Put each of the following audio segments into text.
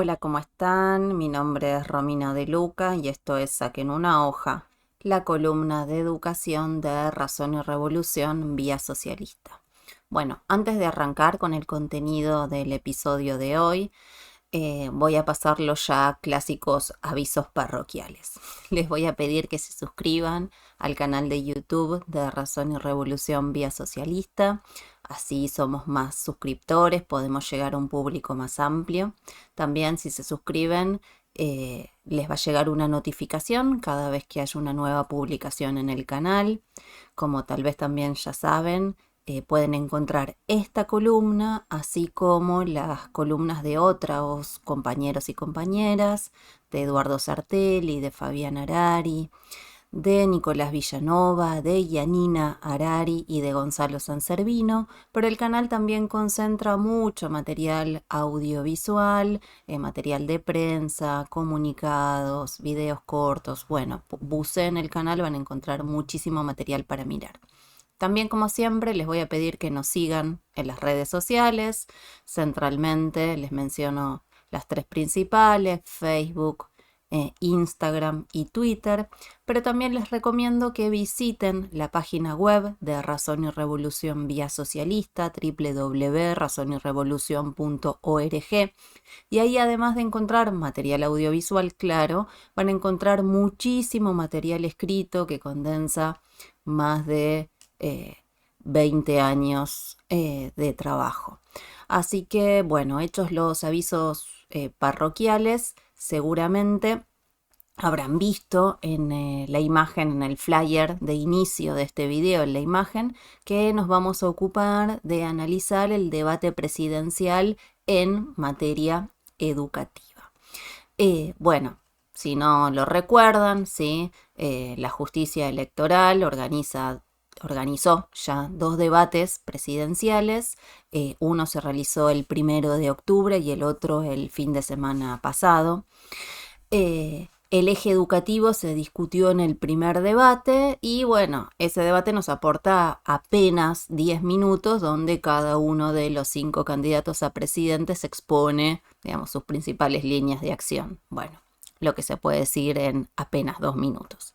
Hola, ¿cómo están? Mi nombre es Romina De Luca y esto es Saquen una hoja, la columna de educación de Razón y Revolución Vía Socialista. Bueno, antes de arrancar con el contenido del episodio de hoy, voy a pasar los ya clásicos avisos parroquiales. Les voy a pedir que se suscriban al canal de YouTube de Razón y Revolución Vía Socialista. Así somos más suscriptores, podemos llegar a un público más amplio. También si se suscriben, les va a llegar una notificación cada vez que haya una nueva publicación en el canal. Como tal vez también ya saben, pueden encontrar esta columna, así como las columnas de otros compañeros y compañeras, de Eduardo Sartelli, de Fabián Harari, de Nicolás Villanova, de Yanina Harari y de Gonzalo Sanservino, pero el canal también concentra mucho material audiovisual, material de prensa, comunicados, videos cortos. Bueno, buceen el canal, van a encontrar muchísimo material para mirar. También, como siempre, les voy a pedir que nos sigan en las redes sociales. Centralmente les menciono las tres principales: Facebook, Instagram y Twitter. Pero también les recomiendo que visiten la página web de Razón y Revolución Vía Socialista, www.razonyrevolucion.org. Y ahí, además de encontrar material audiovisual, claro, van a encontrar muchísimo material escrito que condensa más de 20 años de trabajo. Así que, bueno, hechos los avisos parroquiales, seguramente habrán visto en la imagen, en el flyer de inicio de este video, en la imagen, que nos vamos a ocupar de analizar el debate presidencial en materia educativa. Bueno, si no lo recuerdan, ¿sí? La justicia electoral organizó ya dos debates presidenciales. Uno se realizó el 1 de octubre y el otro el fin de semana pasado. El eje educativo se discutió en el primer debate y bueno, ese debate nos aporta apenas 10 minutos donde cada uno de los 5 candidatos a presidentes expone, digamos, sus principales líneas de acción. Bueno, lo que se puede decir en apenas 2 minutos.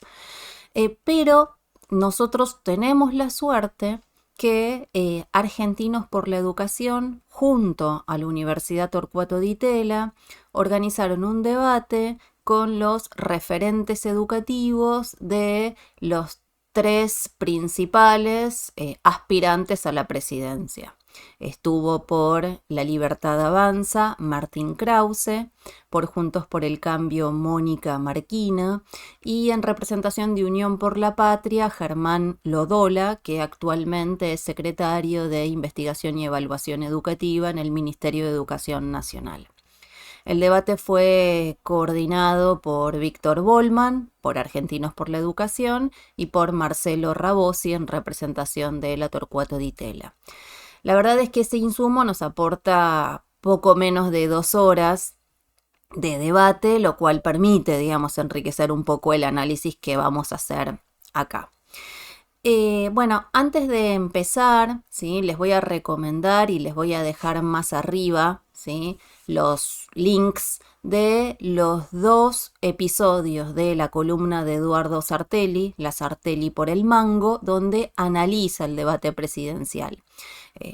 Pero nosotros tenemos la suerte que Argentinos por la Educación, junto a la Universidad Torcuato Di Tella, organizaron un debate con los referentes educativos de los 3 principales aspirantes a la presidencia. Estuvo por La Libertad Avanza Martín Krause, por Juntos por el Cambio Mónica Marquina y en representación de Unión por la Patria Germán Lodola, que actualmente es secretario de Investigación y Evaluación Educativa en el Ministerio de Educación Nacional. El debate fue coordinado por Víctor Bolman, por Argentinos por la Educación, y por Marcelo Rabosi en representación de la Torcuato Di Tella. La verdad es que ese insumo nos aporta poco menos de 2 horas de debate, lo cual permite, digamos, enriquecer un poco el análisis que vamos a hacer acá. Bueno, antes de empezar, ¿sí? Les voy a recomendar y les voy a dejar más arriba, ¿sí? Los links de los 2 episodios de la columna de Eduardo Sartelli, La Sartelli por el Mango, donde analiza el debate presidencial,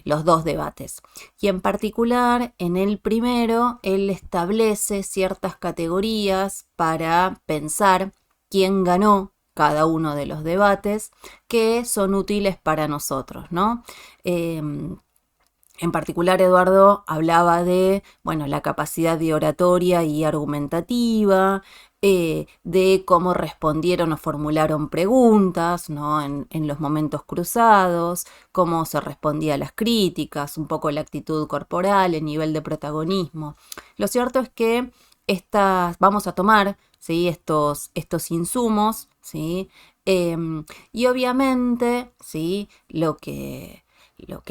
los 2 debates. Y en particular, en el primero, él establece ciertas categorías para pensar quién ganó cada uno de los debates que son útiles para nosotros, ¿no? En particular, Eduardo hablaba de, bueno, la capacidad de oratoria y argumentativa, de cómo respondieron o formularon preguntas, ¿no? En los momentos cruzados, cómo se respondía a las críticas, un poco la actitud corporal, el nivel de protagonismo. Lo cierto es que vamos a tomar, ¿sí? estos insumos, ¿sí? Y obviamente, ¿sí? Lo que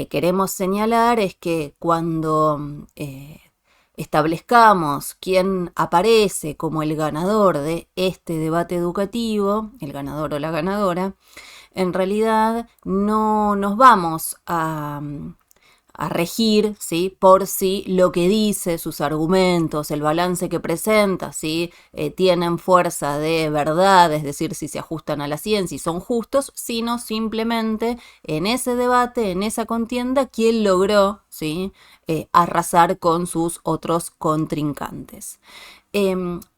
queremos señalar es que cuando establezcamos quién aparece como el ganador de este debate educativo, el ganador o la ganadora, en realidad no nos vamos a regir, ¿sí? Por si lo que dice, sus argumentos, el balance que presenta, ¿sí? Tienen fuerza de verdad, es decir, si se ajustan a la ciencia y son justos, sino simplemente en ese debate, en esa contienda, quién logró, ¿sí? Arrasar con sus otros contrincantes.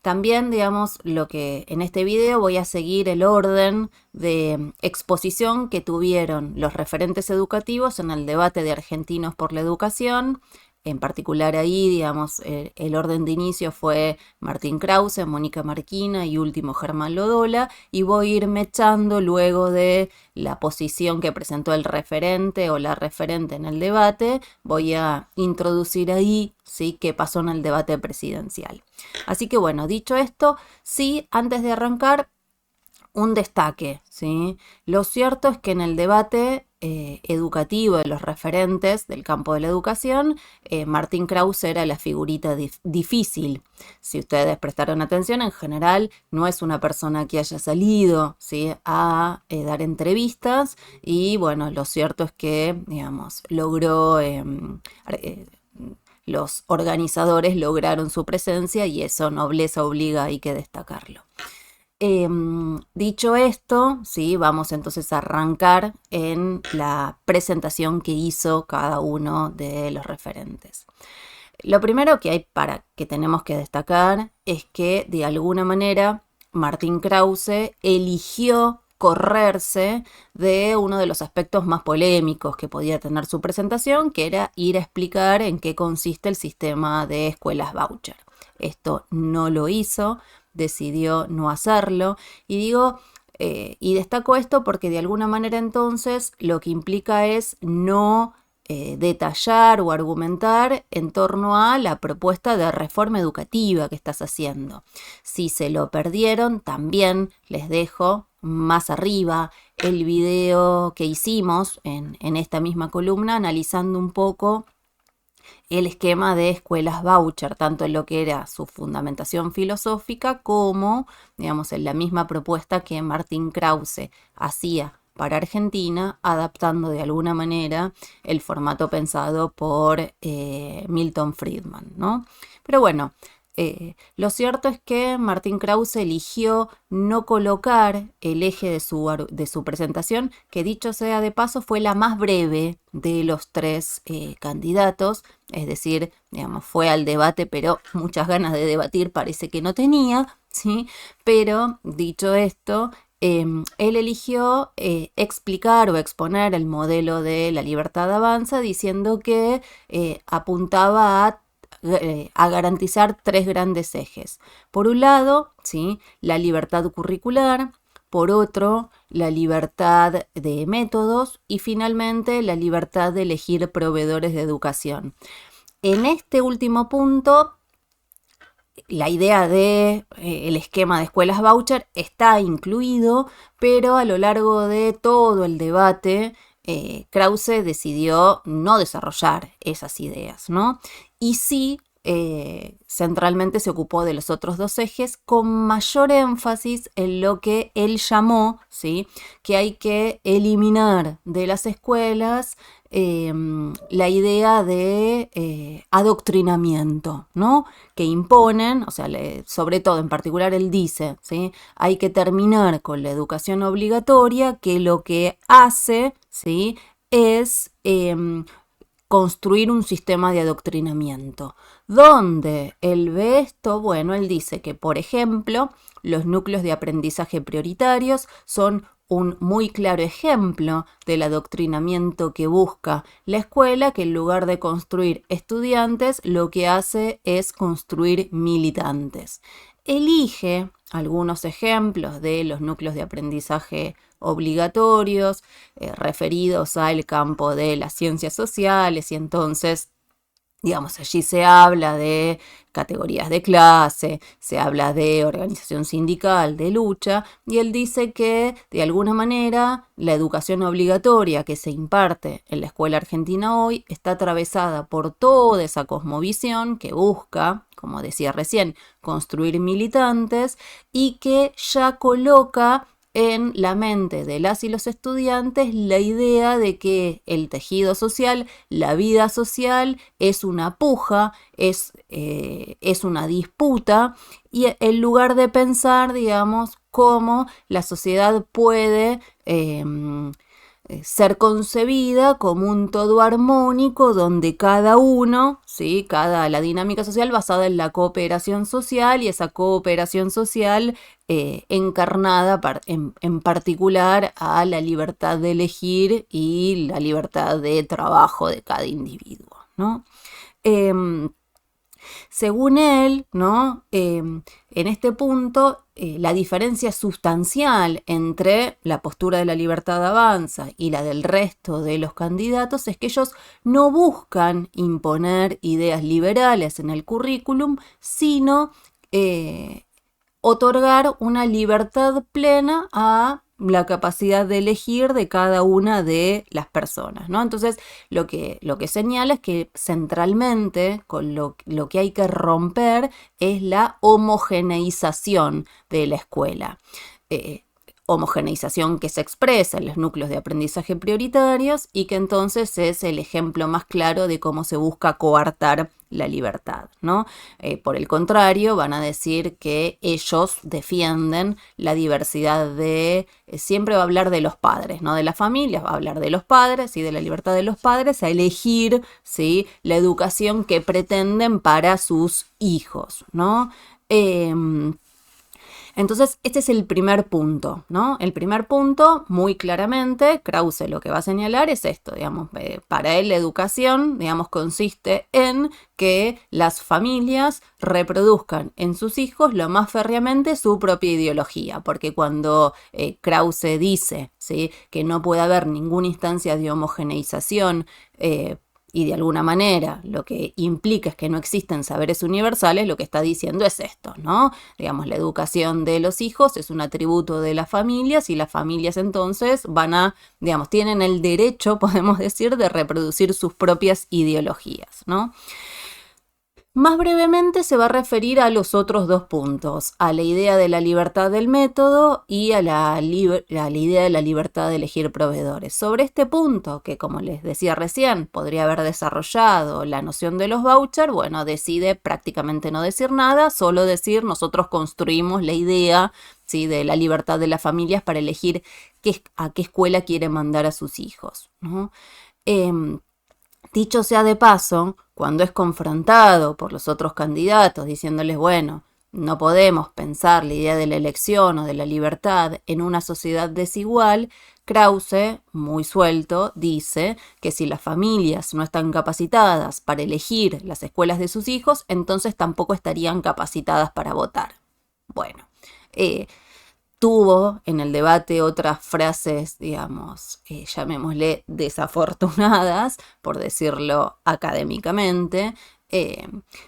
También, digamos, lo que en este video voy a seguir el orden de exposición que tuvieron los referentes educativos en el debate de Argentinos por la Educación. En particular ahí, digamos, el orden de inicio fue Martín Krause, Mónica Marquina y último Germán Lodola, y voy a ir mechando luego de la posición que presentó el referente o la referente en el debate, voy a introducir ahí, ¿sí?, qué pasó en el debate presidencial. Así que bueno, dicho esto, sí, antes de arrancar, un destaque, ¿sí? Lo cierto es que en el debate educativo de los referentes del campo de la educación, Martín Krause era la figurita difícil. Si ustedes prestaron atención, en general no es una persona que haya salido, ¿sí?, a dar entrevistas, y bueno, lo cierto es que, digamos, logró... los organizadores lograron su presencia y eso, nobleza obliga, hay que destacarlo. Dicho esto, ¿sí?, vamos entonces a arrancar en la presentación que hizo cada uno de los referentes. Lo primero que tenemos que destacar es que de alguna manera Martín Krause eligió correrse de uno de los aspectos más polémicos que podía tener su presentación, que era ir a explicar en qué consiste el sistema de escuelas voucher. Esto no lo hizo, decidió no hacerlo, y destaco esto porque de alguna manera entonces lo que implica es no detallar o argumentar en torno a la propuesta de reforma educativa que estás haciendo. Si se lo perdieron, también les dejo más arriba el video que hicimos en esta misma columna analizando un poco el esquema de escuelas voucher, tanto en lo que era su fundamentación filosófica como, digamos, en la misma propuesta que Martín Krause hacía para Argentina, adaptando de alguna manera el formato pensado por Milton Friedman, ¿no? Pero bueno, lo cierto es que Martín Krause eligió no colocar el eje de su presentación, que dicho sea de paso fue la más breve de los tres candidatos, es decir, digamos, fue al debate, pero muchas ganas de debatir parece que no tenía, ¿sí? Pero dicho esto, él eligió explicar o exponer el modelo de la libertad avanza diciendo que apuntaba a garantizar tres grandes ejes. Por un lado, ¿sí?, la libertad curricular, por otro, la libertad de métodos y finalmente la libertad de elegir proveedores de educación. En este último punto, la idea de el esquema de escuelas voucher está incluido, pero a lo largo de todo el debate, Krause decidió no desarrollar esas ideas, ¿no? Y sí, centralmente se ocupó de los otros dos ejes con mayor énfasis en lo que él llamó, ¿sí?, que hay que eliminar de las escuelas la idea de adoctrinamiento, ¿no?, que imponen, o sea, sobre todo en particular él dice, ¿sí?, hay que terminar con la educación obligatoria, que lo que hace, ¿sí?, es construir un sistema de adoctrinamiento. ¿Dónde él ve esto? Bueno, él dice que, por ejemplo, los núcleos de aprendizaje prioritarios son un muy claro ejemplo del adoctrinamiento que busca la escuela, que en lugar de construir estudiantes, lo que hace es construir militantes. Elige algunos ejemplos de los núcleos de aprendizaje obligatorios referidos al campo de las ciencias sociales, y entonces, digamos, allí se habla de categorías de clase, se habla de organización sindical, de lucha, y él dice que de alguna manera la educación obligatoria que se imparte en la escuela argentina hoy está atravesada por toda esa cosmovisión que busca, como decía recién, construir militantes, y que ya coloca en la mente de las y los estudiantes la idea de que el tejido social, la vida social, es una puja, es una disputa, y en lugar de pensar, digamos, cómo la sociedad puede ser concebida como un todo armónico donde cada uno, ¿sí? La dinámica social basada en la cooperación social, y esa cooperación social encarnada en particular a la libertad de elegir y la libertad de trabajo de cada individuo, ¿no? Según él, ¿no? En este punto, la diferencia sustancial entre la postura de la Libertad Avanza y la del resto de los candidatos es que ellos no buscan imponer ideas liberales en el currículum, sino otorgar una libertad plena a la capacidad de elegir de cada una de las personas, ¿no? Entonces, lo que señala es que centralmente con lo que hay que romper es la homogeneización de la escuela. Homogeneización que se expresa en los núcleos de aprendizaje prioritarios y que entonces es el ejemplo más claro de cómo se busca coartar la libertad, ¿no? Por el contrario, van a decir que ellos defienden la diversidad siempre va a hablar de los padres, no de las familias, va a hablar de los padres y de la libertad de los padres a elegir, ¿sí? La educación que pretenden para sus hijos, ¿no? Entonces, este es el primer punto, ¿no? El primer punto, muy claramente, Krause lo que va a señalar es esto, digamos, para él la educación, digamos, consiste en que las familias reproduzcan en sus hijos lo más férreamente su propia ideología, porque cuando Krause dice, ¿sí?, que no puede haber ninguna instancia de homogeneización, y de alguna manera lo que implica es que no existen saberes universales, lo que está diciendo es esto, ¿no? Digamos, la educación de los hijos es un atributo de las familias y las familias entonces tienen el derecho, podemos decir, de reproducir sus propias ideologías, ¿no? Más brevemente se va a referir a los otros dos puntos, a la idea de la libertad del método y a la idea de la libertad de elegir proveedores. Sobre este punto, que como les decía recién, podría haber desarrollado la noción de los vouchers, bueno, decide prácticamente no decir nada, solo decir nosotros construimos la idea, ¿sí?, de la libertad de las familias para elegir a qué escuela quiere mandar a sus hijos, ¿no? Dicho sea de paso, cuando es confrontado por los otros candidatos diciéndoles, bueno, no podemos pensar la idea de la elección o de la libertad en una sociedad desigual, Krause, muy suelto, dice que si las familias no están capacitadas para elegir las escuelas de sus hijos, entonces tampoco estarían capacitadas para votar. Bueno, tuvo en el debate otras frases, digamos, llamémosle desafortunadas, por decirlo académicamente,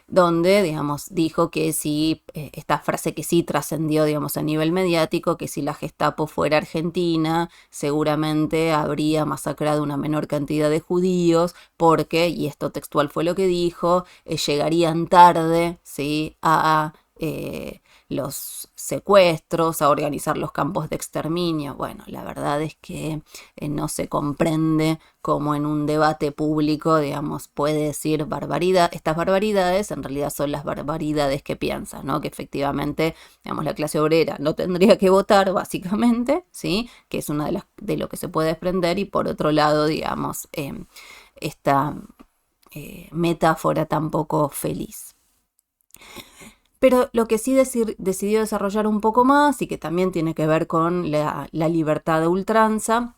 donde, digamos, dijo que si, esta frase que sí trascendió, digamos, a nivel mediático, que si la Gestapo fuera argentina, seguramente habría masacrado una menor cantidad de judíos, porque, y esto textual fue lo que dijo, llegarían tarde, ¿sí?, a los secuestros, a organizar los campos de exterminio. Bueno, la verdad es que no se comprende cómo en un debate público, digamos, puede decir barbaridad. Estas barbaridades en realidad son las barbaridades que piensa, ¿no? Que efectivamente, digamos, la clase obrera no tendría que votar, básicamente, ¿sí?, que es una de lo que se puede desprender, y por otro lado, digamos, esta metáfora tan poco feliz. Pero lo que sí decidió desarrollar un poco más, y que también tiene que ver con la libertad de ultranza,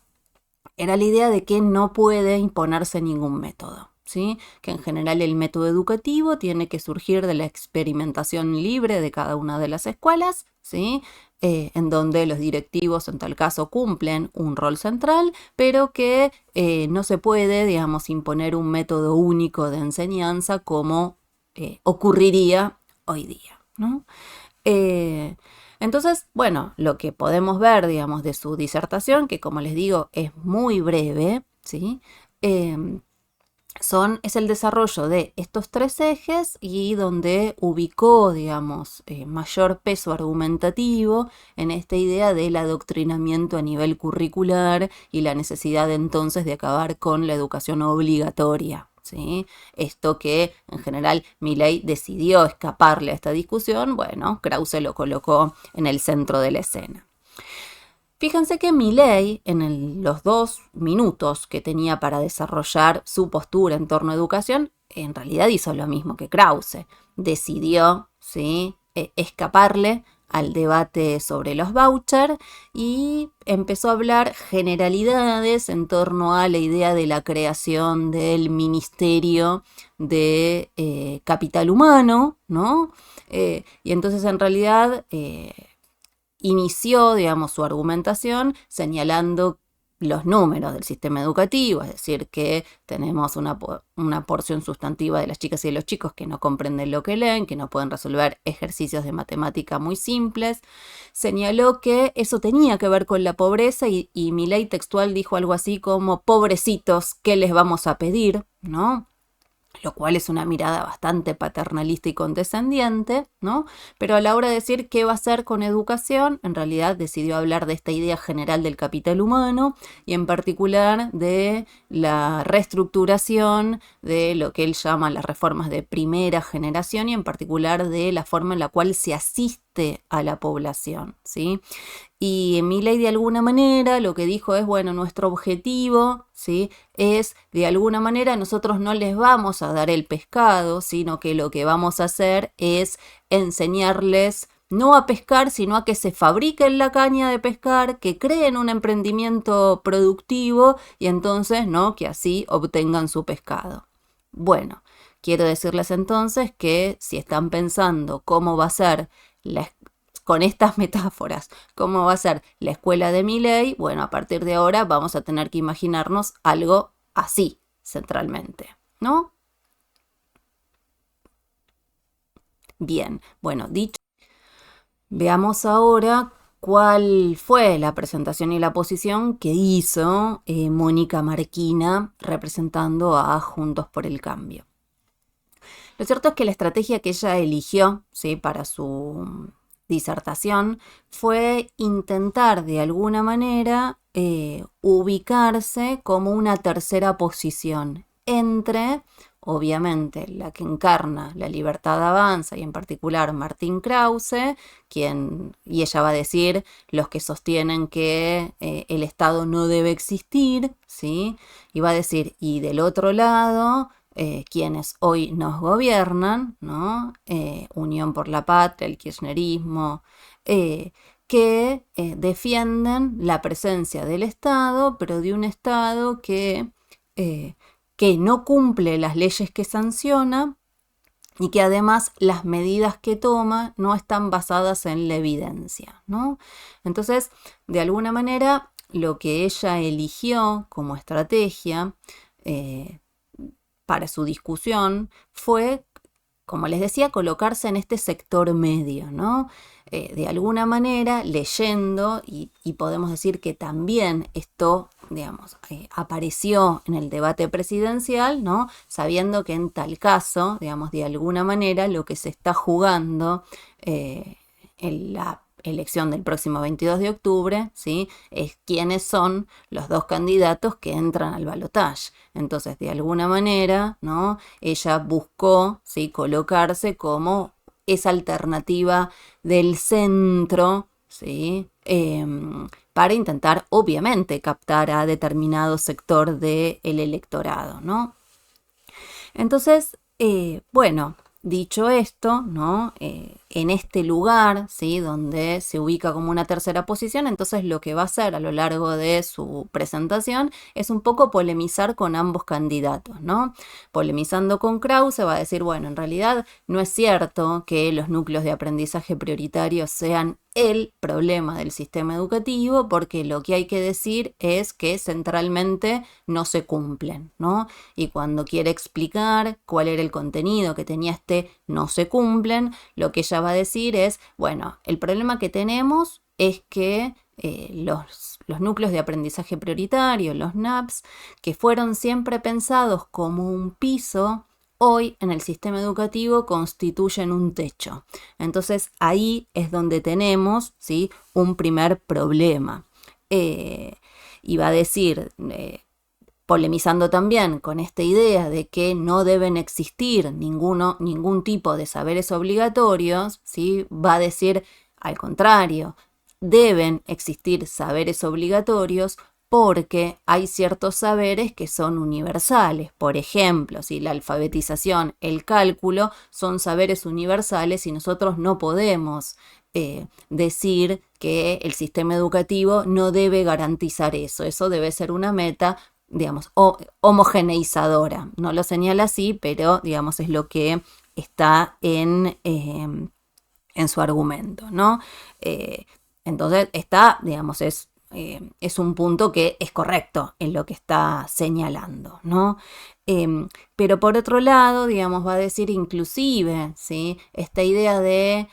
era la idea de que no puede imponerse ningún método, ¿sí? Que en general el método educativo tiene que surgir de la experimentación libre de cada una de las escuelas, ¿sí? En donde los directivos en tal caso cumplen un rol central, pero que no se puede, digamos, imponer un método único de enseñanza como ocurriría hoy día, ¿no? Entonces, bueno, lo que podemos ver, digamos, de su disertación, que como les digo es muy breve, ¿sí?, es el desarrollo de estos tres ejes y donde ubicó, digamos, mayor peso argumentativo en esta idea del adoctrinamiento a nivel curricular y la necesidad entonces de acabar con la educación obligatoria. ¿Sí? Esto que en general Milei decidió escaparle a esta discusión, bueno, Krause lo colocó en el centro de la escena. Fíjense que Milei, en los 2 minutos que tenía para desarrollar su postura en torno a educación, en realidad hizo lo mismo que Krause. Decidió, ¿sí?, escaparle al debate sobre los vouchers y empezó a hablar generalidades en torno a la idea de la creación del Ministerio de Capital Humano, ¿no? Y entonces en realidad inició, digamos, su argumentación señalando los números del sistema educativo, es decir, que tenemos una porción sustantiva de las chicas y de los chicos que no comprenden lo que leen, que no pueden resolver ejercicios de matemática muy simples. Señaló que eso tenía que ver con la pobreza y Milei textual dijo algo así como: pobrecitos, ¿qué les vamos a pedir?, ¿no? Lo cual es una mirada bastante paternalista y condescendiente, ¿no? Pero a la hora de decir qué va a hacer con educación, en realidad decidió hablar de esta idea general del capital humano y en particular de la reestructuración de lo que él llama las reformas de primera generación y en particular de la forma en la cual se asiste a la población, ¿sí? Y Milei de alguna manera lo que dijo es, bueno, nuestro objetivo, ¿sí?, es de alguna manera nosotros no les vamos a dar el pescado, sino que lo que vamos a hacer es enseñarles no a pescar, sino a que se fabriquen la caña de pescar, que creen un emprendimiento productivo y entonces, ¿no?, que así obtengan su pescado. Bueno, quiero decirles entonces que si están pensando cómo va a ser con estas metáforas, cómo va a ser la escuela de Milei, bueno, a partir de ahora vamos a tener que imaginarnos algo así, centralmente, ¿no? Bien, bueno, dicho, veamos ahora cuál fue la presentación y la posición que hizo Mónica Marquina representando a Juntos por el Cambio. Lo cierto es que la estrategia que ella eligió, ¿sí?, para su disertación fue intentar de alguna manera ubicarse como una tercera posición entre, obviamente, la que encarna la Libertad Avanza y en particular Martín Krause, y ella va a decir los que sostienen que el Estado no debe existir, ¿sí? Y va a decir, y del otro lado, quienes hoy nos gobiernan, ¿no? Unión por la Patria, el kirchnerismo, que defienden la presencia del Estado, pero de un Estado que no cumple las leyes que sanciona y que además las medidas que toma no están basadas en la evidencia, ¿no? Entonces, de alguna manera, lo que ella eligió como estrategia para su discusión fue, como les decía, colocarse en este sector medio, ¿no? De alguna manera, leyendo, y podemos decir que también esto, digamos, apareció en el debate presidencial, ¿no? Sabiendo que en tal caso, digamos, de alguna manera, lo que se está jugando en la elección del próximo 22 de octubre, ¿sí?, es quiénes son los dos candidatos que entran al balotaje. Entonces, de alguna manera, ¿no?, ella buscó, ¿sí?, colocarse como esa alternativa del centro, ¿sí?, para intentar, obviamente, captar a determinado sector del electorado, ¿no? Entonces, bueno, dicho esto, ¿no?, en este lugar, ¿sí?, donde se ubica como una tercera posición, entonces lo que va a hacer a lo largo de su presentación es un poco polemizar con ambos candidatos, ¿no? Polemizando con Krause va a decir, bueno, en realidad no es cierto que los núcleos de aprendizaje prioritarios sean el problema del sistema educativo, porque lo que hay que decir es que centralmente no se cumplen, ¿no? Y cuando quiere explicar cuál era el contenido que tenía este no se cumplen, lo que ella va a decir es, bueno, el problema que tenemos es que los núcleos de aprendizaje prioritario, los NAPs, que fueron siempre pensados como un piso, hoy en el sistema educativo constituyen un techo. Entonces ahí es donde tenemos, ¿sí?, un primer problema. Y va a decir, polemizando también con esta idea de que no deben existir ningún tipo de saberes obligatorios, ¿sí?, va a decir al contrario, deben existir saberes obligatorios porque hay ciertos saberes que son universales. Por ejemplo, si la alfabetización, el cálculo son saberes universales y nosotros no podemos decir que el sistema educativo no debe garantizar eso. Eso debe ser una meta, digamos, homogeneizadora. No lo señala así, pero, digamos, es lo que está en su argumento, ¿no? Entonces está, digamos, es un punto que es correcto en lo que está señalando, ¿no? Pero por otro lado, digamos, va a decir inclusive, ¿sí?, esta idea de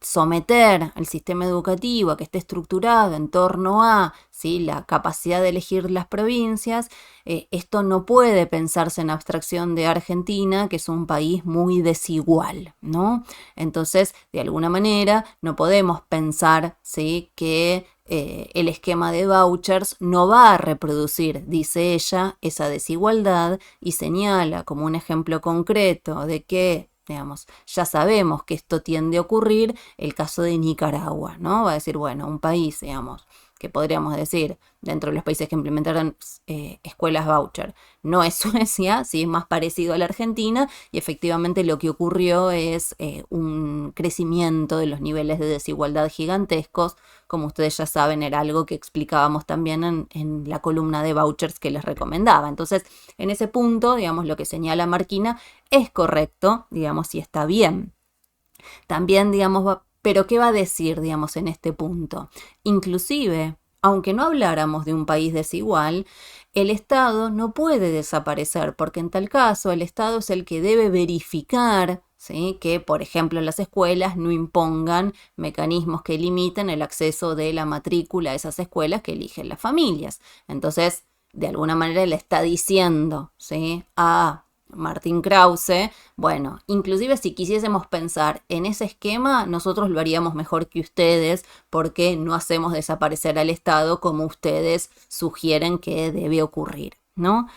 someter al sistema educativo a que esté estructurado en torno a, ¿sí?, la capacidad de elegir las provincias, esto no puede pensarse en abstracción de Argentina, que es un país muy desigual, ¿no? Entonces, de alguna manera, no podemos pensar, ¿sí?, que el esquema de vouchers no va a reproducir, dice ella, esa desigualdad y señala como un ejemplo concreto de que, digamos, ya sabemos que esto tiende a ocurrir, el caso de Nicaragua, ¿no? Va a decir, bueno, un país, digamos, que podríamos decir, dentro de los países que implementaron escuelas voucher, no es Suecia, sí es más parecido a la Argentina, y efectivamente lo que ocurrió es un crecimiento de los niveles de desigualdad gigantescos. Como ustedes ya saben, era algo que explicábamos también en la columna de vouchers que les recomendaba. Entonces, en ese punto, digamos, lo que señala Marquina es correcto, digamos, y está bien. También, digamos, pero ¿qué va a decir, digamos, en este punto? Inclusive, aunque no habláramos de un país desigual, el Estado no puede desaparecer, porque en tal caso el Estado es el que debe verificar, ¿sí?, que, por ejemplo, las escuelas no impongan mecanismos que limiten el acceso de la matrícula a esas escuelas que eligen las familias. Entonces, de alguna manera le está diciendo, ¿sí?, a Martín Krause, bueno, inclusive si quisiésemos pensar en ese esquema, nosotros lo haríamos mejor que ustedes porque no hacemos desaparecer al Estado como ustedes sugieren que debe ocurrir, ¿no?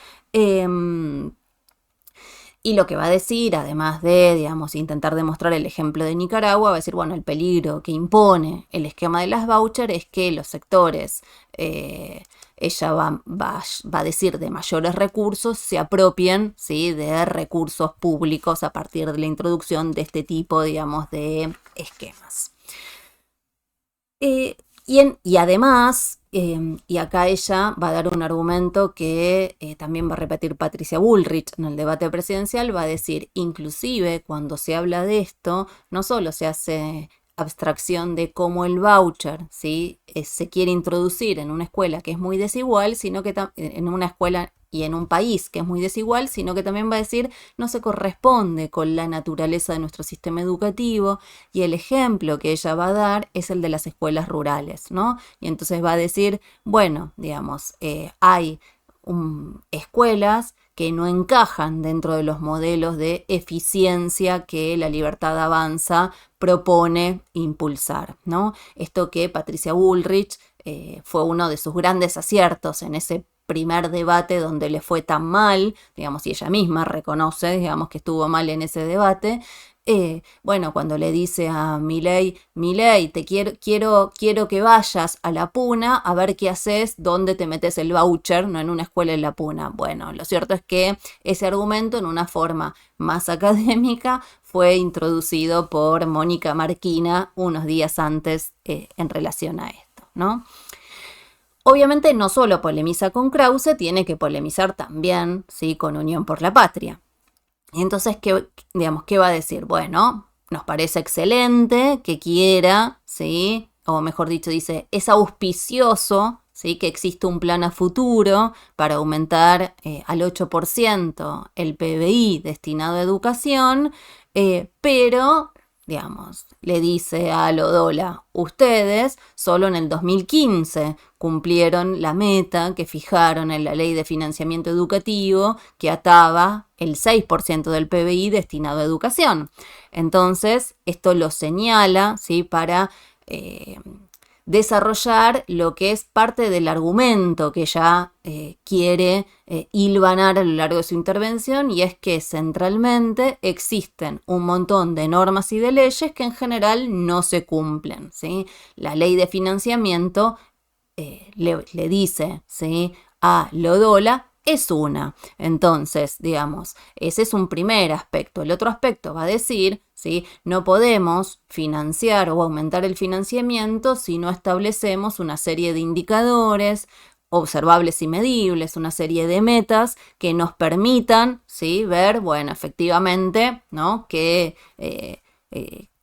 Y lo que va a decir, además de, digamos, intentar demostrar el ejemplo de Nicaragua, va a decir, bueno, el peligro que impone el esquema de las vouchers es que los sectores, ella va a decir, de mayores recursos, se apropien, ¿sí?, de recursos públicos a partir de la introducción de este tipo, digamos, de esquemas. Y además, y acá ella va a dar un argumento que también va a repetir Patricia Bullrich en el debate presidencial, va a decir, inclusive cuando se habla de esto, no solo se hace abstracción de cómo el voucher, ¿sí?, se quiere introducir en una escuela que es muy desigual, sino que en una escuela y en un país que es muy desigual, sino que también va a decir no se corresponde con la naturaleza de nuestro sistema educativo, y el ejemplo que ella va a dar es el de las escuelas rurales, ¿no? Y entonces va a decir, bueno, digamos, hay escuelas que no encajan dentro de los modelos de eficiencia que la Libertad Avanza propone impulsar, ¿no? Esto que Patricia Bullrich fue uno de sus grandes aciertos en ese primer debate donde le fue tan mal, digamos, y ella misma reconoce, digamos, que estuvo mal en ese debate. Bueno, cuando le dice a Milei, te quiero que vayas a la Puna a ver qué haces, dónde te metes el voucher, no en una escuela en la Puna. Bueno, lo cierto es que ese argumento, en una forma más académica, fue introducido por Mónica Marquina unos días antes en relación a esto, ¿no? Obviamente no solo polemiza con Krause, tiene que polemizar también, ¿sí?, con Unión por la Patria. Y entonces, ¿qué va a decir? Bueno, nos parece excelente que quiera, ¿sí?, o mejor dicho, dice, es auspicioso, ¿sí?, que existe un plan a futuro para aumentar al 8% el PBI destinado a educación, pero digamos, le dice a Lodola, ustedes solo en el 2015 cumplieron la meta que fijaron en la ley de financiamiento educativo que ataba el 6% del PBI destinado a educación. Entonces, esto lo señala, ¿sí? Para desarrollar lo que es parte del argumento que ella quiere hilvanar a lo largo de su intervención, y es que centralmente existen un montón de normas y de leyes que en general no se cumplen, ¿sí? La ley de financiamiento le dice, ¿sí?, a Lodola es una. Entonces, digamos, ese es un primer aspecto. El otro aspecto va a decir, ¿sí?, no podemos financiar o aumentar el financiamiento si no establecemos una serie de indicadores observables y medibles, una serie de metas que nos permitan, ¿sí?, ver, bueno, efectivamente, ¿no?, que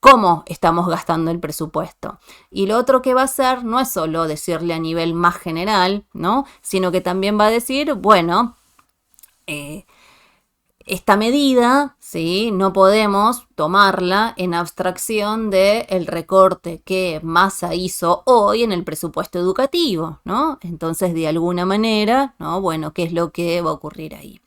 cómo estamos gastando el presupuesto. Y lo otro que va a hacer no es solo decirle a nivel más general, ¿no?, sino que también va a decir, bueno, esta medida, ¿sí?, no podemos tomarla en abstracción del recorte que Massa hizo hoy en el presupuesto educativo, ¿no? Entonces, de alguna manera, ¿no?, bueno, ¿qué es lo que va a ocurrir ahí?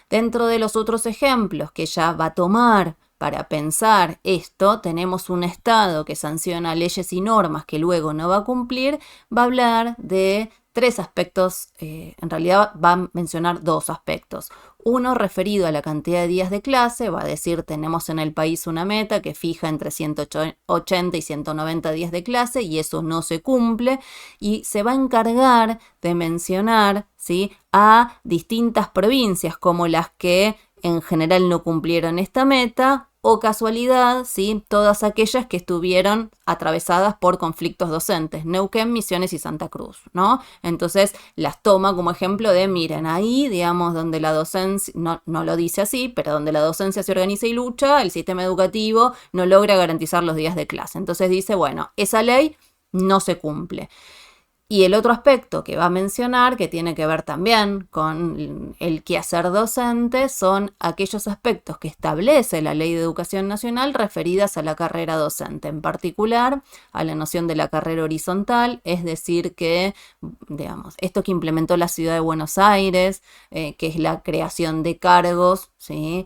Dentro de los otros ejemplos que ella va a tomar para pensar esto, tenemos un Estado que sanciona leyes y normas que luego no va a cumplir, va a hablar de tres aspectos, en realidad va a mencionar dos aspectos. Uno referido a la cantidad de días de clase, va a decir tenemos en el país una meta que fija entre 180 y 190 días de clase y eso no se cumple, y se va a encargar de mencionar, ¿sí?, a distintas provincias como las que en general no cumplieron esta meta, o casualidad, ¿sí?, todas aquellas que estuvieron atravesadas por conflictos docentes, Neuquén, Misiones y Santa Cruz, ¿no? Entonces las toma como ejemplo de, miren, ahí, digamos, donde la docencia, no lo dice así, pero donde la docencia se organiza y lucha, el sistema educativo no logra garantizar los días de clase. Entonces dice, bueno, esa ley no se cumple. Y el otro aspecto que va a mencionar, que tiene que ver también con el quehacer docente, son aquellos aspectos que establece la Ley de Educación Nacional referidas a la carrera docente, en particular a la noción de la carrera horizontal, es decir que, digamos, esto que implementó la Ciudad de Buenos Aires, que es la creación de cargos, ¿sí?,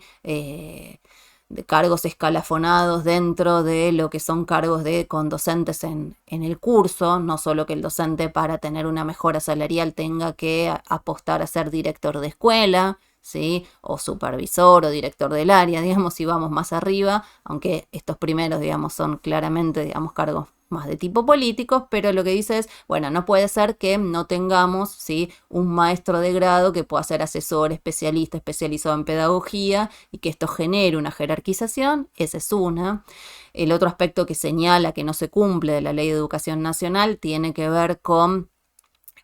de cargos escalafonados dentro de lo que son cargos con docentes en el curso, no solo que el docente para tener una mejora salarial tenga que apostar a ser director de escuela, ¿sí?, o supervisor o director del área, digamos, si vamos más arriba, aunque estos primeros, digamos, son claramente, digamos, cargos más de tipo políticos, pero lo que dice es, bueno, no puede ser que no tengamos, ¿sí?, un maestro de grado que pueda ser asesor, especialista, especializado en pedagogía, y que esto genere una jerarquización. Esa es una. El otro aspecto que señala que no se cumple de la Ley de Educación Nacional tiene que ver con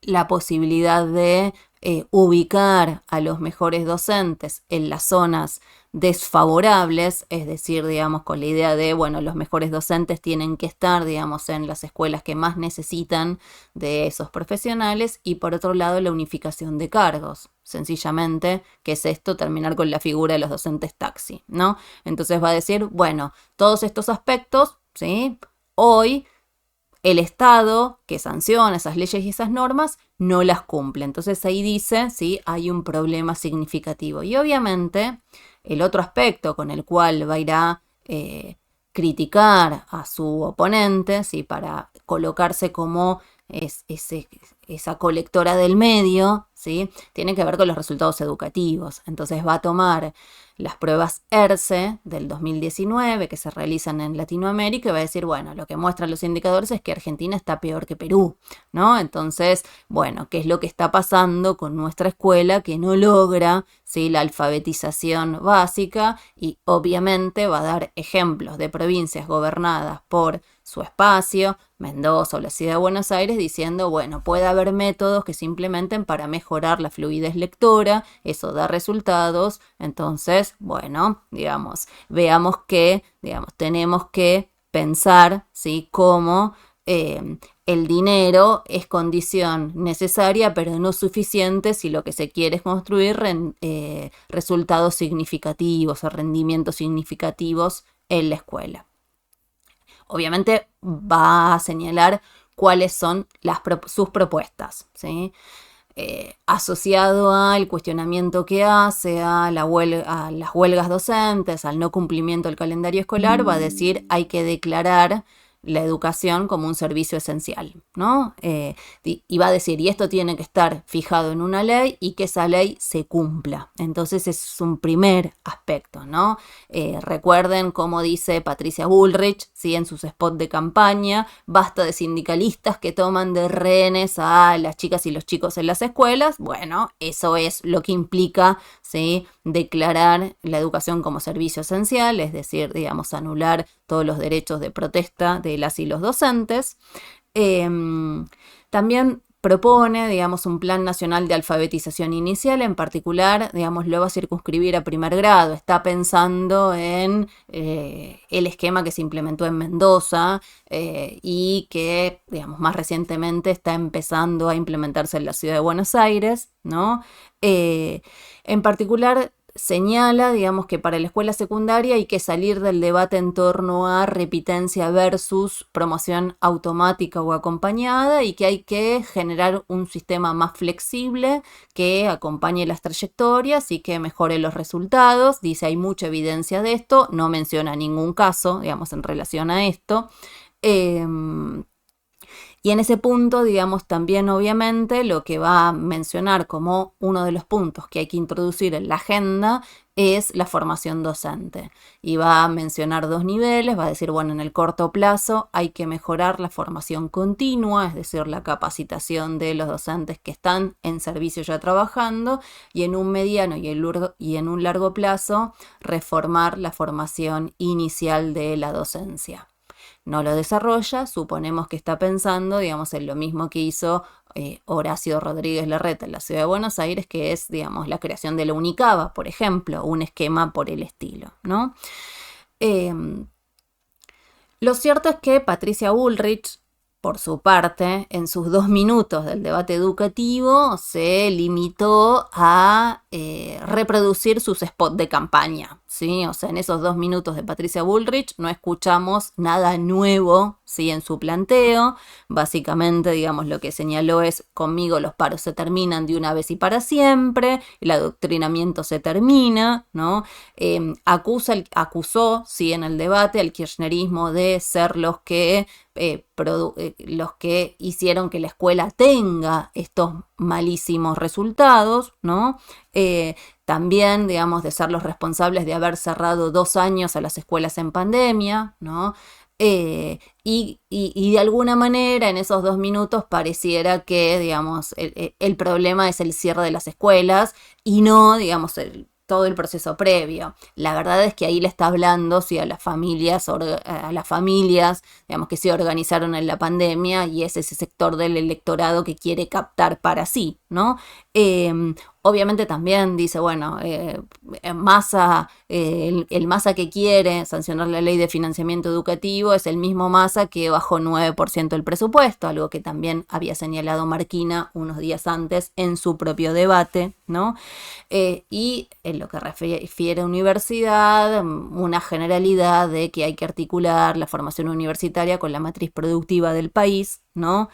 la posibilidad de ubicar a los mejores docentes en las zonas desfavorables, es decir, digamos, con la idea de, bueno, los mejores docentes tienen que estar, digamos, en las escuelas que más necesitan de esos profesionales, y por otro lado la unificación de cargos, sencillamente, que es esto, terminar con la figura de los docentes taxi, ¿no? Entonces va a decir, bueno, todos estos aspectos, ¿sí?, hoy el Estado que sanciona esas leyes y esas normas no las cumple. Entonces ahí dice, ¿sí?, hay un problema significativo. Y obviamente el otro aspecto con el cual va a ir a criticar a su oponente, ¿sí?, para colocarse como esa colectora del medio, ¿sí?, tiene que ver con los resultados educativos. Entonces va a tomar las pruebas ERCE del 2019 que se realizan en Latinoamérica y va a decir, bueno, lo que muestran los indicadores es que Argentina está peor que Perú, ¿no? Entonces, bueno, ¿qué es lo que está pasando con nuestra escuela que no logra, ¿sí?, la alfabetización básica? Y obviamente va a dar ejemplos de provincias gobernadas por su espacio, Mendoza o la Ciudad de Buenos Aires, diciendo, bueno, puede haber métodos que se implementen para mejorar la fluidez lectora, eso da resultados, entonces, bueno, digamos, veamos que, digamos, tenemos que pensar, ¿sí?, cómo el dinero es condición necesaria, pero no suficiente si lo que se quiere es construir resultados significativos o rendimientos significativos en la escuela. obviamente va a señalar cuáles son sus propuestas, ¿sí? Asociado al cuestionamiento que hace a las huelgas docentes, al no cumplimiento del calendario escolar, va a decir hay que declarar la educación como un servicio esencial, ¿no? Y va a decir, y esto tiene que estar fijado en una ley y que esa ley se cumpla. Entonces es un primer aspecto, ¿no? Recuerden cómo dice Patricia Bullrich, ¿sí? En sus spots de campaña, basta de sindicalistas que toman de rehenes a las chicas y los chicos en las escuelas. Bueno, eso es lo que implica, ¿sí? Declarar la educación como servicio esencial, es decir, digamos, anular todos los derechos de protesta de las y los docentes. También propone, digamos, un plan nacional de alfabetización inicial, en particular, digamos, lo va a circunscribir a primer grado. Está pensando en el esquema que se implementó en Mendoza y que, digamos, más recientemente está empezando a implementarse en la ciudad de Buenos Aires, ¿no? En particular, señala, digamos, que para la escuela secundaria hay que salir del debate en torno a repitencia versus promoción automática o acompañada y que hay que generar un sistema más flexible que acompañe las trayectorias y que mejore los resultados. Dice, hay mucha evidencia de esto, no menciona ningún caso, digamos, en relación a esto. Y en ese punto, digamos, también obviamente lo que va a mencionar como uno de los puntos que hay que introducir en la agenda es la formación docente. Y va a mencionar dos niveles, va a decir, bueno, en el corto plazo hay que mejorar la formación continua, es decir, la capacitación de los docentes que están en servicio ya trabajando, y en un mediano y en un largo plazo reformar la formación inicial de la docencia. No lo desarrolla, suponemos que está pensando, digamos, en lo mismo que hizo Horacio Rodríguez Larreta en la ciudad de Buenos Aires, que es, digamos, la creación de la Unicaba, por ejemplo, un esquema por el estilo, ¿no? Lo cierto es que Patricia Bullrich, por su parte, en sus 2 minutos del debate educativo, se limitó a reproducir sus spots de campaña, ¿sí? O sea, en esos 2 minutos de Patricia Bullrich no escuchamos nada nuevo, ¿sí? En su planteo. Básicamente, digamos, lo que señaló es, conmigo los paros se terminan de una vez y para siempre, el adoctrinamiento se termina, ¿no? Acusó, sí, en el debate al kirchnerismo de ser los que hicieron que la escuela tenga estos malísimos resultados, ¿no? También, digamos, de ser los responsables de haber cerrado 2 años a las escuelas en pandemia, ¿no? Y de alguna manera en esos 2 minutos pareciera que, digamos, el problema es el cierre de las escuelas y no, digamos, todo el proceso previo. La verdad es que ahí le está hablando, sí, a las familias, digamos, que se organizaron en la pandemia y es ese sector del electorado que quiere captar para sí, ¿no? Obviamente también dice, bueno, Massa, el Massa que quiere sancionar la ley de financiamiento educativo es el mismo Massa que bajó 9% el presupuesto, algo que también había señalado Marquina unos días antes en su propio debate, ¿no? Y en lo que refiere a universidad, una generalidad de que hay que articular la formación universitaria con la matriz productiva del país, ¿no?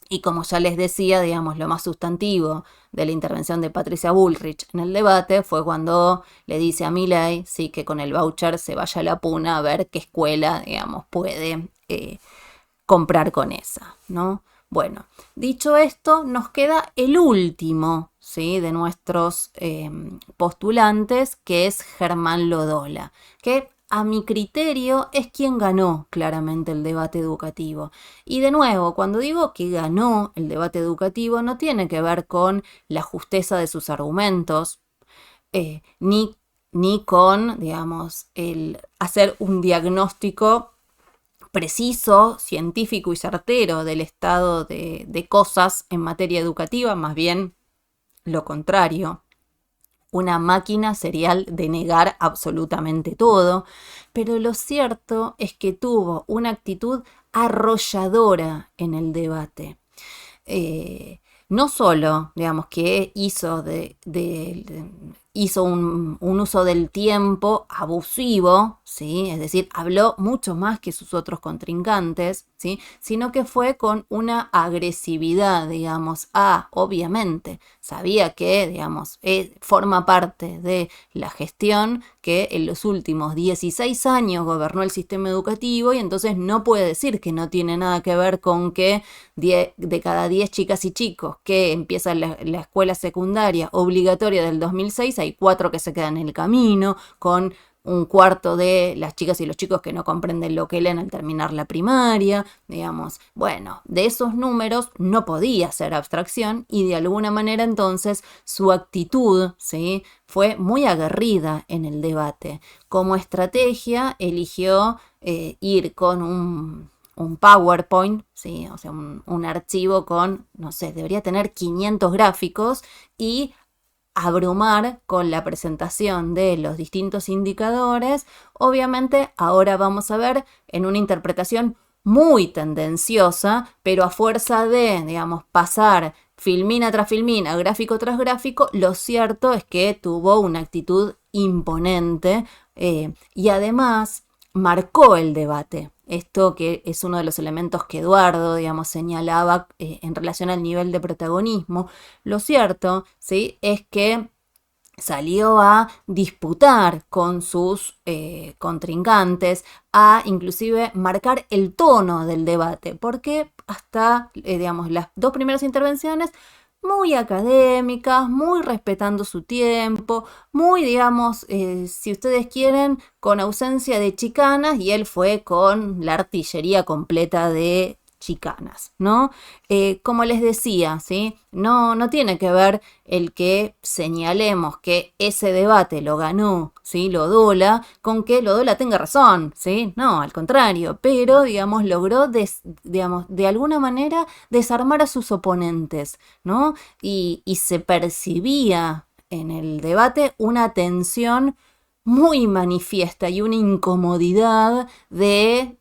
Y como ya les decía, digamos, lo más sustantivo de la intervención de Patricia Bullrich en el debate fue cuando le dice a Milei, sí, que con el voucher se vaya a la puna a ver qué escuela, digamos, puede comprar con esa, ¿no? Bueno, dicho esto, nos queda el último, ¿sí?, de nuestros postulantes, que es Germán Lodola, que a mi criterio es quien ganó claramente el debate educativo. Y de nuevo, cuando digo que ganó el debate educativo, no tiene que ver con la justeza de sus argumentos, ni con, digamos, el hacer un diagnóstico preciso, científico y certero del estado de cosas en materia educativa, más bien lo contrario. Una máquina serial de negar absolutamente todo, pero lo cierto es que tuvo una actitud arrolladora en el debate. No solo, digamos, que hizo hizo un uso del tiempo abusivo, ¿sí? Es decir, habló mucho más que sus otros contrincantes, ¿sí? Sino que fue con una agresividad, digamos. Obviamente, sabía que, digamos, forma parte de la gestión que en los últimos 16 años gobernó el sistema educativo y entonces no puede decir que no tiene nada que ver con que de cada 10 chicas y chicos que empiezan la escuela secundaria obligatoria del 2006, hay 4 que se quedan en el camino, con un cuarto de las chicas y los chicos que no comprenden lo que leen al terminar la primaria, digamos. Bueno, de esos números no podía hacer abstracción y de alguna manera entonces su actitud, ¿sí?, fue muy aguerrida en el debate. Como estrategia eligió ir con un PowerPoint, ¿sí? O sea, un archivo con, no sé, debería tener 500 gráficos y abrumar con la presentación de los distintos indicadores. Obviamente ahora vamos a ver en una interpretación muy tendenciosa, pero a fuerza de, digamos, pasar filmina tras filmina, gráfico tras gráfico, lo cierto es que tuvo una actitud imponente y además marcó el debate. Esto que es uno de los elementos que Eduardo, digamos, señalaba en relación al nivel de protagonismo. Lo cierto, ¿sí?, es que salió a disputar con sus contrincantes, a inclusive marcar el tono del debate, porque hasta, digamos, las 2 primeras intervenciones muy académicas, muy respetando su tiempo, muy, digamos, si ustedes quieren, con ausencia de chicanas, y él fue con la artillería completa de chicanas, ¿no? Como les decía, ¿sí? No tiene que ver el que señalemos que ese debate lo ganó, ¿sí?, Loyola, con que Loyola tenga razón, ¿sí? No, al contrario, pero, digamos, logró, digamos, de alguna manera desarmar a sus oponentes, ¿no? Y se percibía en el debate una tensión muy manifiesta y una incomodidad de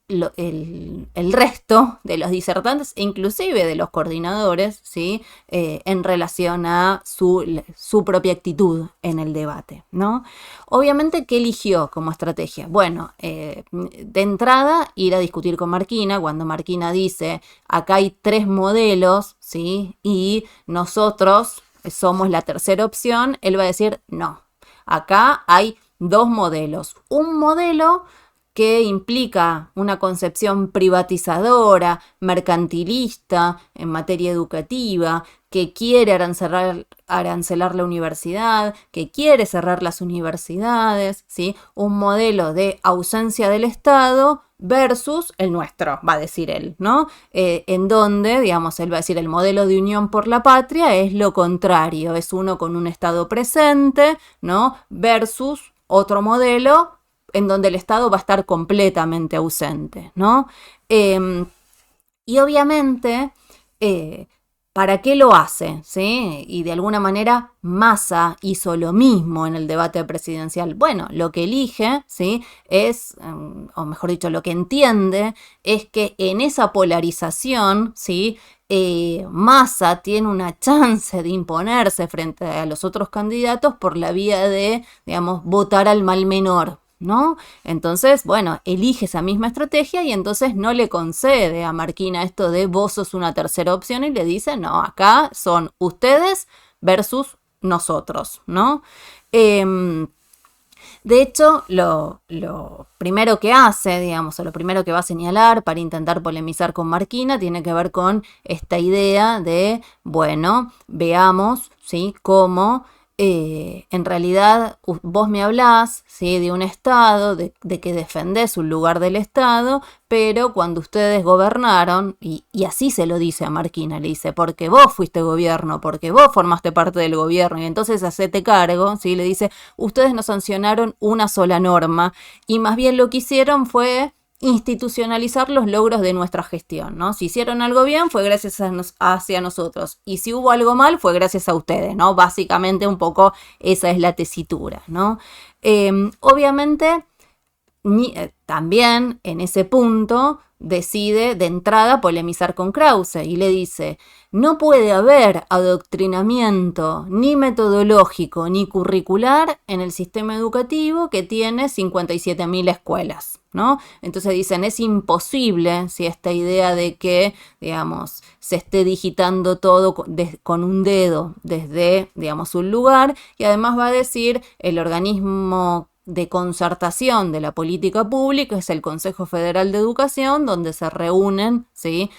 el resto de los disertantes e inclusive de los coordinadores, ¿sí?, en relación a su propia actitud en el debate, ¿no? Obviamente, ¿qué eligió como estrategia? Bueno, de entrada, ir a discutir con Marquina, cuando Marquina dice, acá hay 3 modelos, ¿sí?, y nosotros somos la tercera opción, él va a decir, no, acá hay 2 modelos. Un modelo que implica una concepción privatizadora, mercantilista en materia educativa, que quiere arancelar la universidad, que quiere cerrar las universidades, ¿sí? Un modelo de ausencia del Estado versus el nuestro, va a decir él, ¿no? En donde, digamos, él va a decir el modelo de unión por la patria es lo contrario, es uno con un Estado presente, ¿no?, versus otro modelo en donde el Estado va a estar completamente ausente, ¿no? Y obviamente, ¿para qué lo hace? ¿Sí? Y de alguna manera Massa hizo lo mismo en el debate presidencial. Bueno, lo que elige, ¿sí?, es, o mejor dicho, lo que entiende es que en esa polarización, ¿sí?, Massa tiene una chance de imponerse frente a los otros candidatos por la vía de, digamos, votar al mal menor, ¿no? Entonces, bueno, elige esa misma estrategia y entonces no le concede a Marquina esto de vos sos una tercera opción y le dice, no, acá son ustedes versus nosotros, ¿no? De hecho, lo primero que hace, digamos, o lo primero que va a señalar para intentar polemizar con Marquina tiene que ver con esta idea de, bueno, veamos, ¿sí?, cómo en realidad vos me hablás, ¿sí?, de un Estado, de que defendés un lugar del Estado, pero cuando ustedes gobernaron, y así se lo dice a Marquina, le dice, porque vos fuiste gobierno, porque vos formaste parte del gobierno, y entonces hacete cargo, ¿sí?, le dice, ustedes no sancionaron una sola norma, y más bien lo que hicieron fue institucionalizar los logros de nuestra gestión, ¿no? Si hicieron algo bien fue gracias hacia nosotros y si hubo algo mal fue gracias a ustedes, ¿no? Básicamente un poco esa es la tesitura, ¿no? Obviamente también en ese punto, decide de entrada polemizar con Krause y le dice: no puede haber adoctrinamiento ni metodológico ni curricular en el sistema educativo que tiene 57.000 escuelas, ¿no? Entonces dicen, es imposible, si esta idea de que, digamos, se esté digitando todo con un dedo desde, digamos, un lugar, y además va a decir, el organismo de concertación de la política pública es el Consejo Federal de Educación, donde se reúnen, ¿sí?,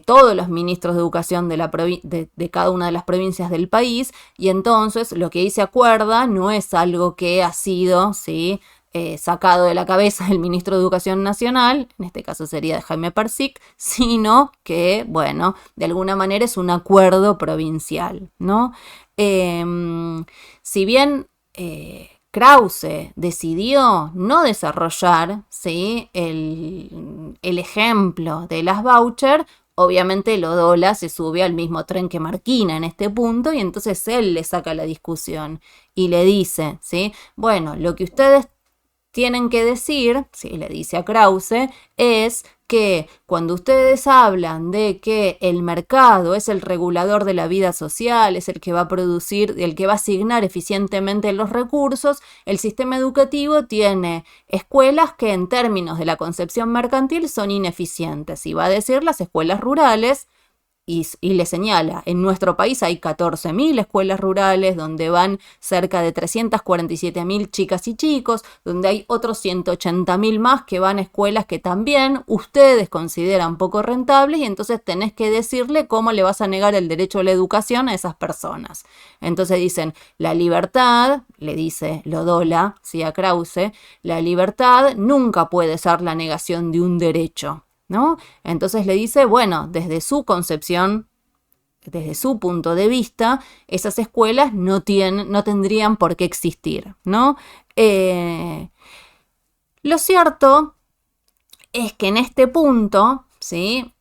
todos los ministros de educación de cada una de las provincias del país, y entonces lo que ahí se acuerda no es algo que ha sido, ¿sí?, sacado de la cabeza del ministro de Educación Nacional, en este caso sería de Jaime Persic, sino que, bueno, de alguna manera es un acuerdo provincial, ¿no? Si bien Krause decidió no desarrollar, ¿sí?, el ejemplo de las vouchers, obviamente Lodola se sube al mismo tren que Marquina en este punto, y entonces él le saca la discusión y le dice, ¿sí?, bueno, lo que ustedes tienen que decir, sí, le dice a Krause, es que cuando ustedes hablan de que el mercado es el regulador de la vida social, es el que va a producir, el que va a asignar eficientemente los recursos, el sistema educativo tiene escuelas que en términos de la concepción mercantil son ineficientes, y va a decir las escuelas rurales. Y le señala, en nuestro país hay 14.000 escuelas rurales donde van cerca de 347.000 chicas y chicos, donde hay otros 180.000 más que van a escuelas que también ustedes consideran poco rentables, y entonces tenés que decirle cómo le vas a negar el derecho a la educación a esas personas. Entonces dicen, la libertad, le dice Lodola, ¿sí?, a Krause, la libertad nunca puede ser la negación de un derecho, ¿no? Entonces le dice, bueno, desde su concepción, desde su punto de vista, esas escuelas no tendrían por qué existir, ¿no? Lo cierto es que en este punto, ¿sí?,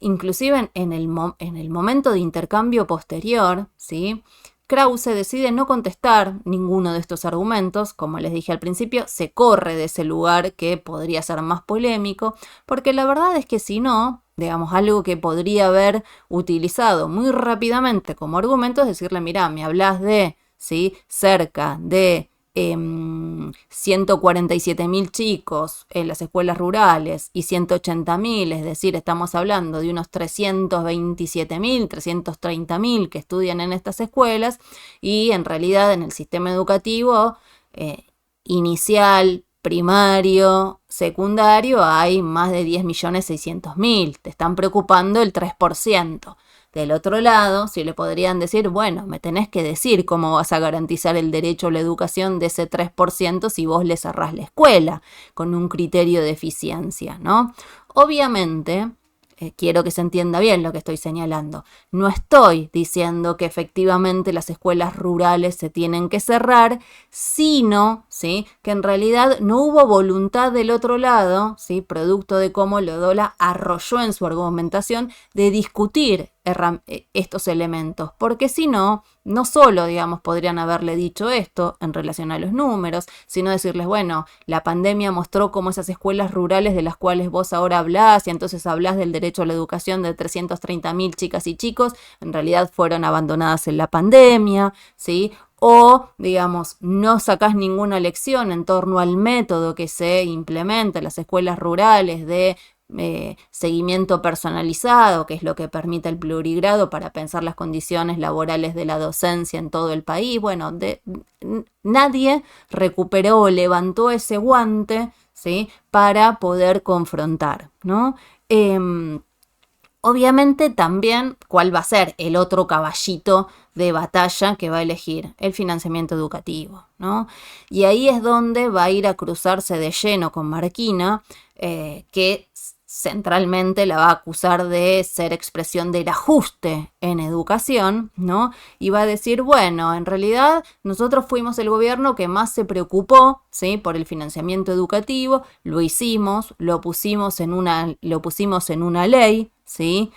inclusive en el momento de intercambio posterior, ¿sí?, Krause decide no contestar ninguno de estos argumentos. Como les dije al principio, se corre de ese lugar que podría ser más polémico, porque la verdad es que si no, digamos, algo que podría haber utilizado muy rápidamente como argumento es decirle, mirá, me hablas de, ¿sí?, cerca de 147.000 chicos en las escuelas rurales y 180.000, es decir, estamos hablando de unos 327.000, 330.000 que estudian en estas escuelas, y en realidad en el sistema educativo inicial, primario, secundario, hay más de 10.600.000, te están preocupando el 3%. Del otro lado, si le podrían decir, bueno, me tenés que decir cómo vas a garantizar el derecho a la educación de ese 3% si vos le cerrás la escuela con un criterio de eficiencia, ¿no? Obviamente, quiero que se entienda bien lo que estoy señalando. No estoy diciendo que efectivamente las escuelas rurales se tienen que cerrar, sino, ¿sí?, que en realidad no hubo voluntad del otro lado, ¿sí?, producto de cómo Lodola arrolló en su argumentación, de discutir estos elementos, porque si no, no solo, digamos, podrían haberle dicho esto en relación a los números, sino decirles, bueno, la pandemia mostró cómo esas escuelas rurales de las cuales vos ahora hablás, y entonces hablás del derecho a la educación de 330.000 chicas y chicos, en realidad fueron abandonadas en la pandemia, ¿sí? O, digamos, no sacás ninguna lección en torno al método que se implementa en las escuelas rurales de seguimiento personalizado, que es lo que permite el plurigrado para pensar las condiciones laborales de la docencia en todo el país. Bueno, nadie recuperó o levantó ese guante, ¿sí?, para poder confrontar, ¿no? Obviamente también, ¿cuál va a ser el otro caballito de batalla que va a elegir? El financiamiento educativo, ¿no? Y ahí es donde va a ir a cruzarse de lleno con Marquina, que centralmente la va a acusar de ser expresión del ajuste en educación, ¿no? Y va a decir, bueno, en realidad nosotros fuimos el gobierno que más se preocupó, ¿sí?, por el financiamiento educativo, lo hicimos, lo pusimos en una ley, ¿sí?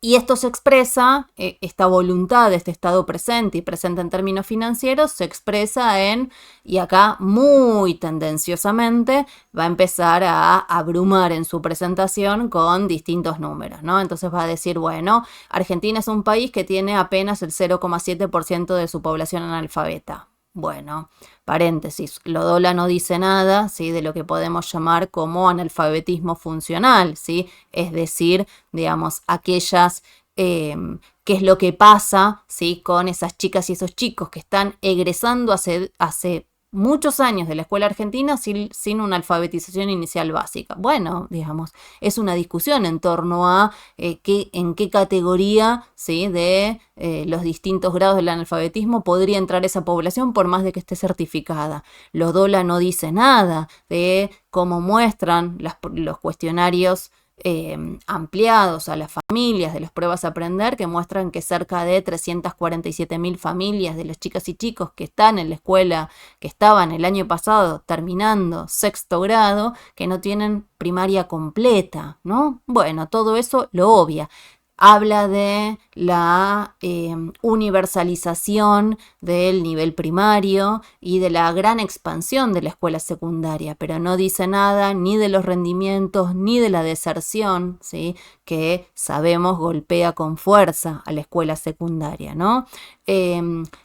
Y esto se expresa, esta voluntad, este estado presente y presente en términos financieros, se expresa en, y acá muy tendenciosamente, va a empezar a abrumar en su presentación con distintos números, ¿no? Entonces va a decir, bueno, Argentina es un país que tiene apenas el 0,7% de su población analfabeta. Bueno, paréntesis, Lodola no dice nada, ¿sí? De lo que podemos llamar como analfabetismo funcional, ¿sí? Es decir, digamos, aquellas, qué es lo que pasa, ¿sí? Con esas chicas y esos chicos que están egresando hace muchos años de la escuela argentina sin una alfabetización inicial básica. Bueno, digamos, es una discusión en torno a en qué categoría, ¿sí? De los distintos grados del analfabetismo podría entrar esa población por más de que esté certificada. Lodola no dice nada de cómo muestran los cuestionarios ampliados a las familias de las pruebas a aprender, que muestran que cerca de 347.000 familias de las chicas y chicos que están en la escuela, que estaban el año pasado terminando sexto grado, que no tienen primaria completa, ¿no? Bueno, todo eso lo obvia. Habla de la universalización del nivel primario y de la gran expansión de la escuela secundaria, pero no dice nada ni de los rendimientos ni de la deserción, ¿sí? Que sabemos golpea con fuerza a la escuela secundaria, ¿no?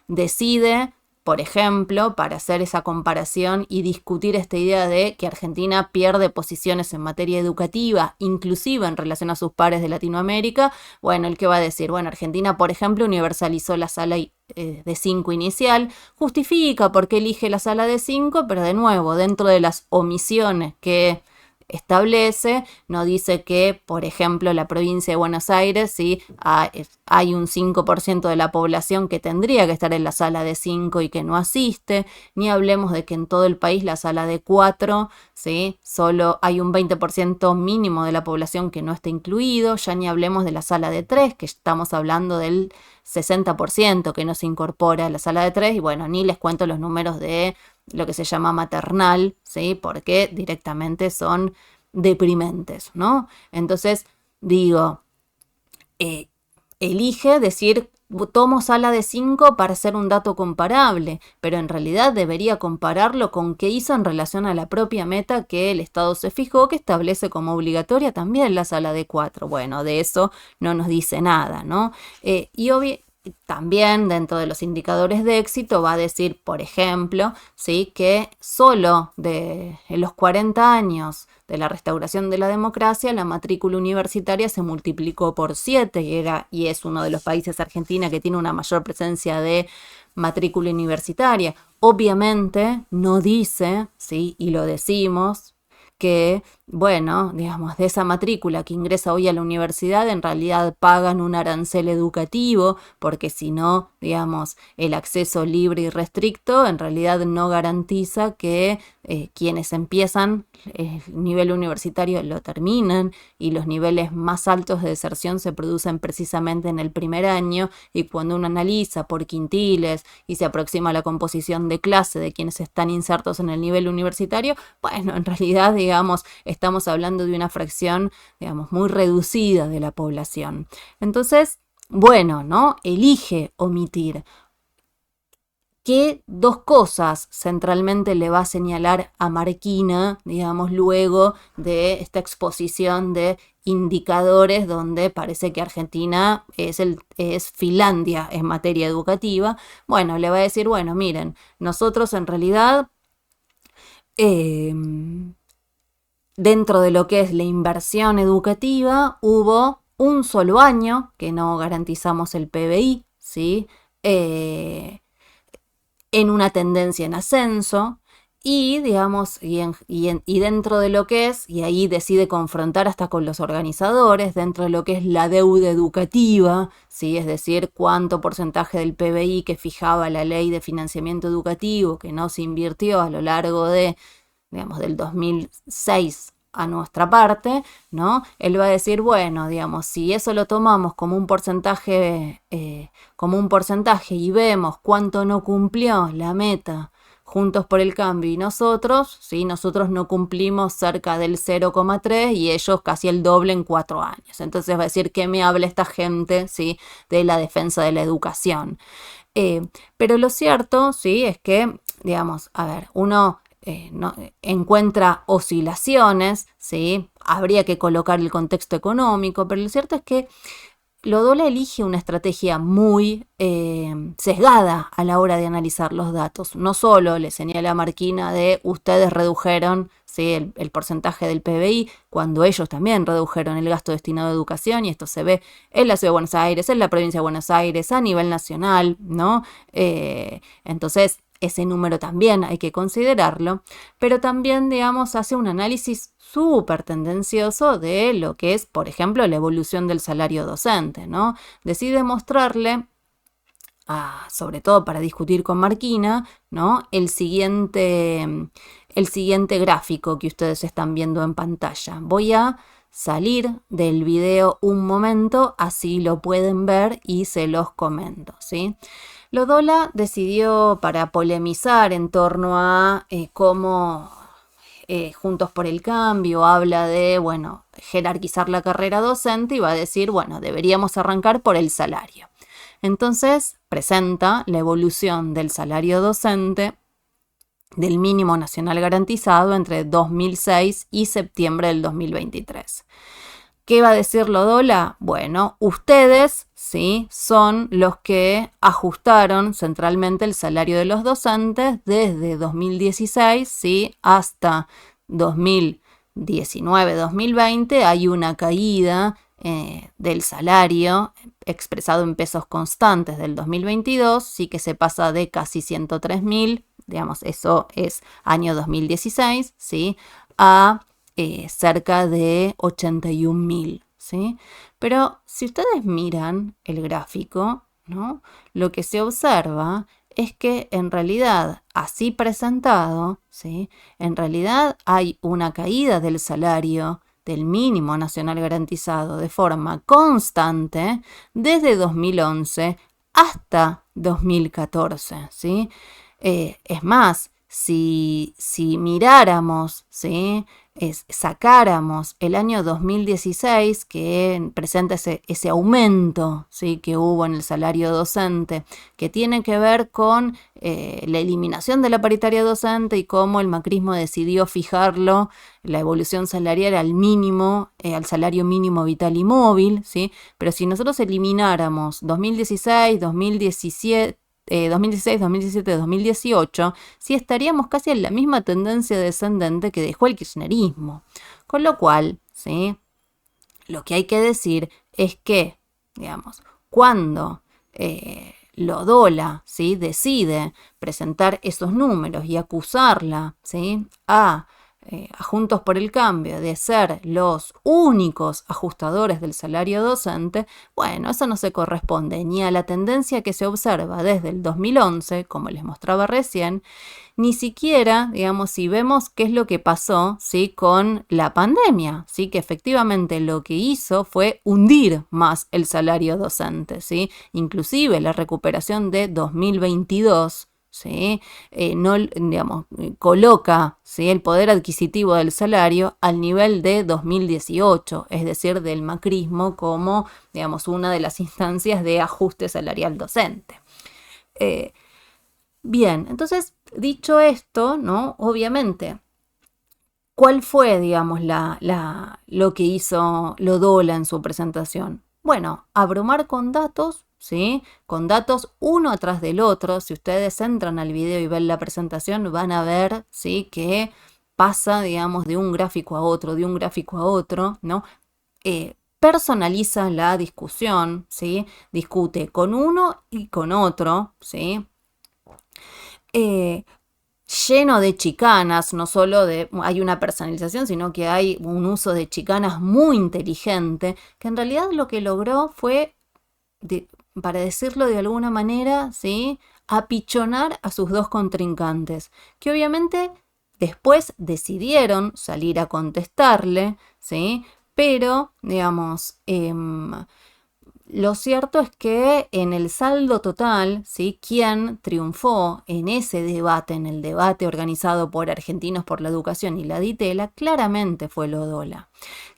Decide, por ejemplo, para hacer esa comparación y discutir esta idea de que Argentina pierde posiciones en materia educativa, inclusive en relación a sus pares de Latinoamérica, bueno, el que va a decir, bueno, Argentina, por ejemplo, universalizó la sala de 5 inicial, justifica por qué elige la sala de 5, pero de nuevo, dentro de las omisiones que establece, no dice que, por ejemplo, la provincia de Buenos Aires, ¿sí? Hay un 5% de la población que tendría que estar en la sala de 5 y que no asiste, ni hablemos de que en todo el país la sala de 4, ¿sí? Solo hay un 20% mínimo de la población que no está incluido, ya ni hablemos de la sala de 3, que estamos hablando del 60% que no se incorpora a la sala de 3, y bueno, ni les cuento los números de lo que se llama maternal, ¿sí? Porque directamente son deprimentes, ¿no? Entonces, digo, elige decir, tomo sala de 5 para hacer un dato comparable, pero en realidad debería compararlo con qué hizo en relación a la propia meta que el Estado se fijó, que establece como obligatoria también la sala de 4. Bueno, de eso no nos dice nada, ¿no? Y también dentro de los indicadores de éxito va a decir, por ejemplo, ¿sí? Que solo en los 40 años de la restauración de la democracia, la matrícula universitaria se multiplicó por 7 y es uno de los países, Argentina, que tiene una mayor presencia de matrícula universitaria. Obviamente no dice, ¿sí? Y lo decimos, que, bueno, digamos, de esa matrícula que ingresa hoy a la universidad, en realidad pagan un arancel educativo, porque si no, digamos, el acceso libre y restricto en realidad no garantiza que quienes empiezan el nivel universitario lo terminan, y los niveles más altos de deserción se producen precisamente en el primer año, y cuando uno analiza por quintiles y se aproxima a la composición de clase de quienes están insertos en el nivel universitario, bueno, en realidad, digamos, estamos hablando de una fracción, digamos, muy reducida de la población. Entonces, bueno, ¿no? Elige omitir. ¿Qué dos cosas centralmente le va a señalar a Marquina, digamos, luego de esta exposición de indicadores donde parece que Argentina es Finlandia en materia educativa? Bueno, le va a decir, bueno, miren, nosotros en realidad dentro de lo que es la inversión educativa, hubo un solo año que no garantizamos el PBI, ¿sí? En una tendencia en ascenso, y digamos, y dentro de lo que es, y ahí decide confrontar hasta con los organizadores, dentro de lo que es la deuda educativa, ¿sí? Es decir, cuánto porcentaje del PBI que fijaba la ley de financiamiento educativo que no se invirtió a lo largo de, digamos, del 2006 a nuestra parte, ¿no? Él va a decir, bueno, digamos, si eso lo tomamos como un porcentaje y vemos cuánto no cumplió la meta Juntos por el Cambio y nosotros, ¿sí? Nosotros no cumplimos cerca del 0,3 y ellos casi el doble en 4 años. Entonces va a decir, ¿qué me habla esta gente, ¿sí? De la defensa de la educación? Pero lo cierto, ¿sí? Es que, digamos, a ver, uno no, encuentra oscilaciones, ¿sí? Habría que colocar el contexto económico, pero lo cierto es que Lodola elige una estrategia muy sesgada a la hora de analizar los datos. No solo le señala a Marquina de ustedes redujeron, ¿sí? el porcentaje del PBI, cuando ellos también redujeron el gasto destinado a educación, y esto se ve en la Ciudad de Buenos Aires, en la provincia de Buenos Aires, a nivel nacional, ¿no? Entonces, ese número también hay que considerarlo, pero también, digamos, hace un análisis súper tendencioso de lo que es, por ejemplo, la evolución del salario docente, ¿no? Decide mostrarle, sobre todo para discutir con Marquina, ¿no? El siguiente gráfico que ustedes están viendo en pantalla. Voy a salir del video un momento, así lo pueden ver y se los comento, ¿sí? Lodola decidió, para polemizar en torno a cómo Juntos por el Cambio habla de, bueno, jerarquizar la carrera docente, y va a decir, bueno, deberíamos arrancar por el salario. Entonces presenta la evolución del salario docente del mínimo nacional garantizado entre 2006 y septiembre del 2023. ¿Qué va a decir Lodola? Bueno, ustedes, ¿sí? Son los que ajustaron centralmente el salario de los docentes desde 2016, ¿sí? Hasta 2019-2020 hay una caída del salario expresado en pesos constantes del 2022, sí, que se pasa de casi 103.000, digamos, eso es año 2016, ¿sí? A cerca de 81.000, ¿sí? Pero si ustedes miran el gráfico, ¿no? Lo que se observa es que en realidad, así presentado, ¿sí? En realidad hay una caída del salario del mínimo nacional garantizado de forma constante desde 2011 hasta 2014, ¿sí? Es más, si miráramos, ¿sí? Sacáramos el año 2016, que presenta ese aumento, ¿sí? Que hubo en el salario docente, que tiene que ver con la eliminación de la paritaria docente y cómo el macrismo decidió fijarlo, la evolución salarial al mínimo, al salario mínimo vital y móvil, ¿sí? Pero si nosotros elimináramos 2016, 2017, 2016, 2017, 2018, sí estaríamos casi en la misma tendencia descendente que dejó el kirchnerismo. Con lo cual, ¿sí? Lo que hay que decir es que, digamos, cuando Lodola, ¿sí? Decide presentar esos números y acusarla, ¿sí? a Juntos por el Cambio de ser los únicos ajustadores del salario docente, bueno, eso no se corresponde ni a la tendencia que se observa desde el 2011, como les mostraba recién, ni siquiera, digamos, si vemos qué es lo que pasó, ¿sí? Con la pandemia, ¿sí? Que efectivamente lo que hizo fue hundir más el salario docente, ¿sí? Inclusive la recuperación de 2022, ¿sí? No, digamos, coloca, ¿sí? El poder adquisitivo del salario al nivel de 2018, es decir, del macrismo como, digamos, una de las instancias de ajuste salarial docente. Bien, entonces, dicho esto, ¿no? Obviamente, ¿cuál fue, digamos, lo que hizo Lodola en su presentación? Bueno, abrumar con datos, ¿sí? Con datos uno atrás del otro. Si ustedes entran al video y ven la presentación, van a ver, ¿sí? Que pasa, digamos, de un gráfico a otro, de un gráfico a otro, ¿no? Personaliza la discusión, ¿sí? Discute con uno y con otro, ¿sí? Lleno de chicanas, no solo hay una personalización, sino que hay un uso de chicanas muy inteligente, que en realidad lo que logró fue, para decirlo de alguna manera, ¿sí? Apichonar a sus dos contrincantes, que obviamente después decidieron salir a contestarle, ¿sí? Pero, digamos, lo cierto es que en el saldo total, ¿sí? Quien triunfó en ese debate, en el debate organizado por Argentinos por la Educación y la Ditela, claramente fue Lodola.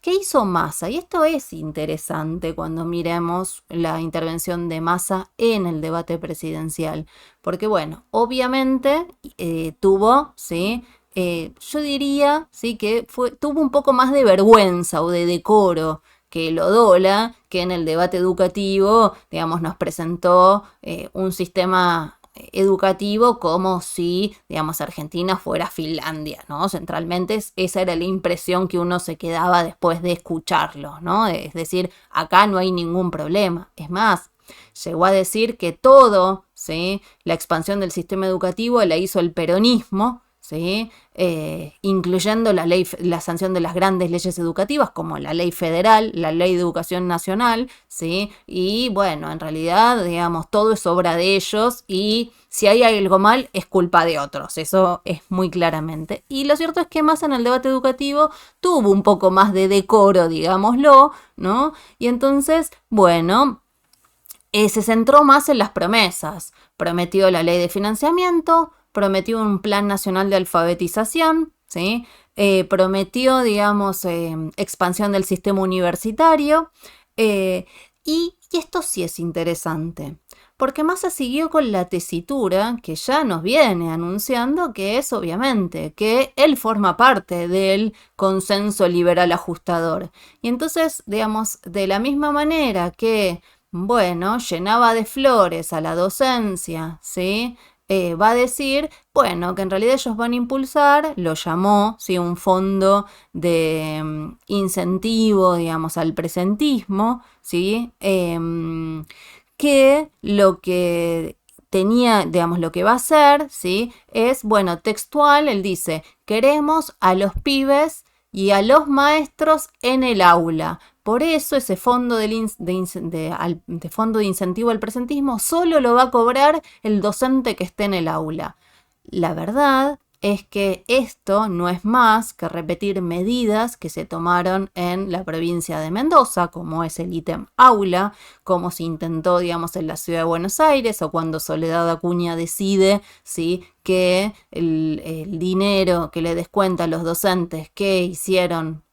¿Qué hizo Massa? Y esto es interesante cuando miremos la intervención de Massa en el debate presidencial, porque bueno, obviamente tuvo, ¿sí? Yo diría, ¿sí? Que tuvo un poco más de vergüenza o de decoro que Lodola, que en el debate educativo, digamos, nos presentó un sistema educativo como si, digamos, Argentina fuera Finlandia, ¿no? Centralmente esa era la impresión que uno se quedaba después de escucharlo, ¿no? Es decir, acá no hay ningún problema. Es más, llegó a decir que todo, ¿sí? La expansión del sistema educativo la hizo el peronismo, ¿sí? Incluyendo la sanción de las grandes leyes educativas como la ley federal, la ley de educación nacional, ¿sí? Y bueno, en realidad, digamos, todo es obra de ellos y si hay algo mal es culpa de otros, eso es muy claramente. Y lo cierto es que Massa en el debate educativo tuvo un poco más de decoro, digámoslo, ¿no? Y entonces, bueno, se centró más en las promesas. Prometió la ley de financiamiento, prometió un plan nacional de alfabetización, ¿sí? Prometió, digamos, expansión del sistema universitario. Y esto sí es interesante, porque Massa siguió con la tesitura que ya nos viene anunciando, que es obviamente que él forma parte del consenso liberal ajustador. Y entonces, digamos, de la misma manera que bueno, llenaba de flores a la docencia, ¿sí? Va a decir, bueno, que en realidad ellos van a impulsar, lo llamó, ¿sí? Un fondo de incentivo, digamos, al presentismo, ¿sí? Que lo que tenía, digamos, lo que va a hacer, ¿sí? Es, bueno, textual, él dice, queremos a los pibes y a los maestros en el aula. Por eso ese fondo fondo de incentivo al presentismo solo lo va a cobrar el docente que esté en el aula. La verdad es que esto no es más que repetir medidas que se tomaron en la provincia de Mendoza, como es el ítem aula, como se intentó, digamos, en la ciudad de Buenos Aires, o cuando Soledad Acuña decide, ¿sí? Que el dinero que le descuenta a los docentes que hicieron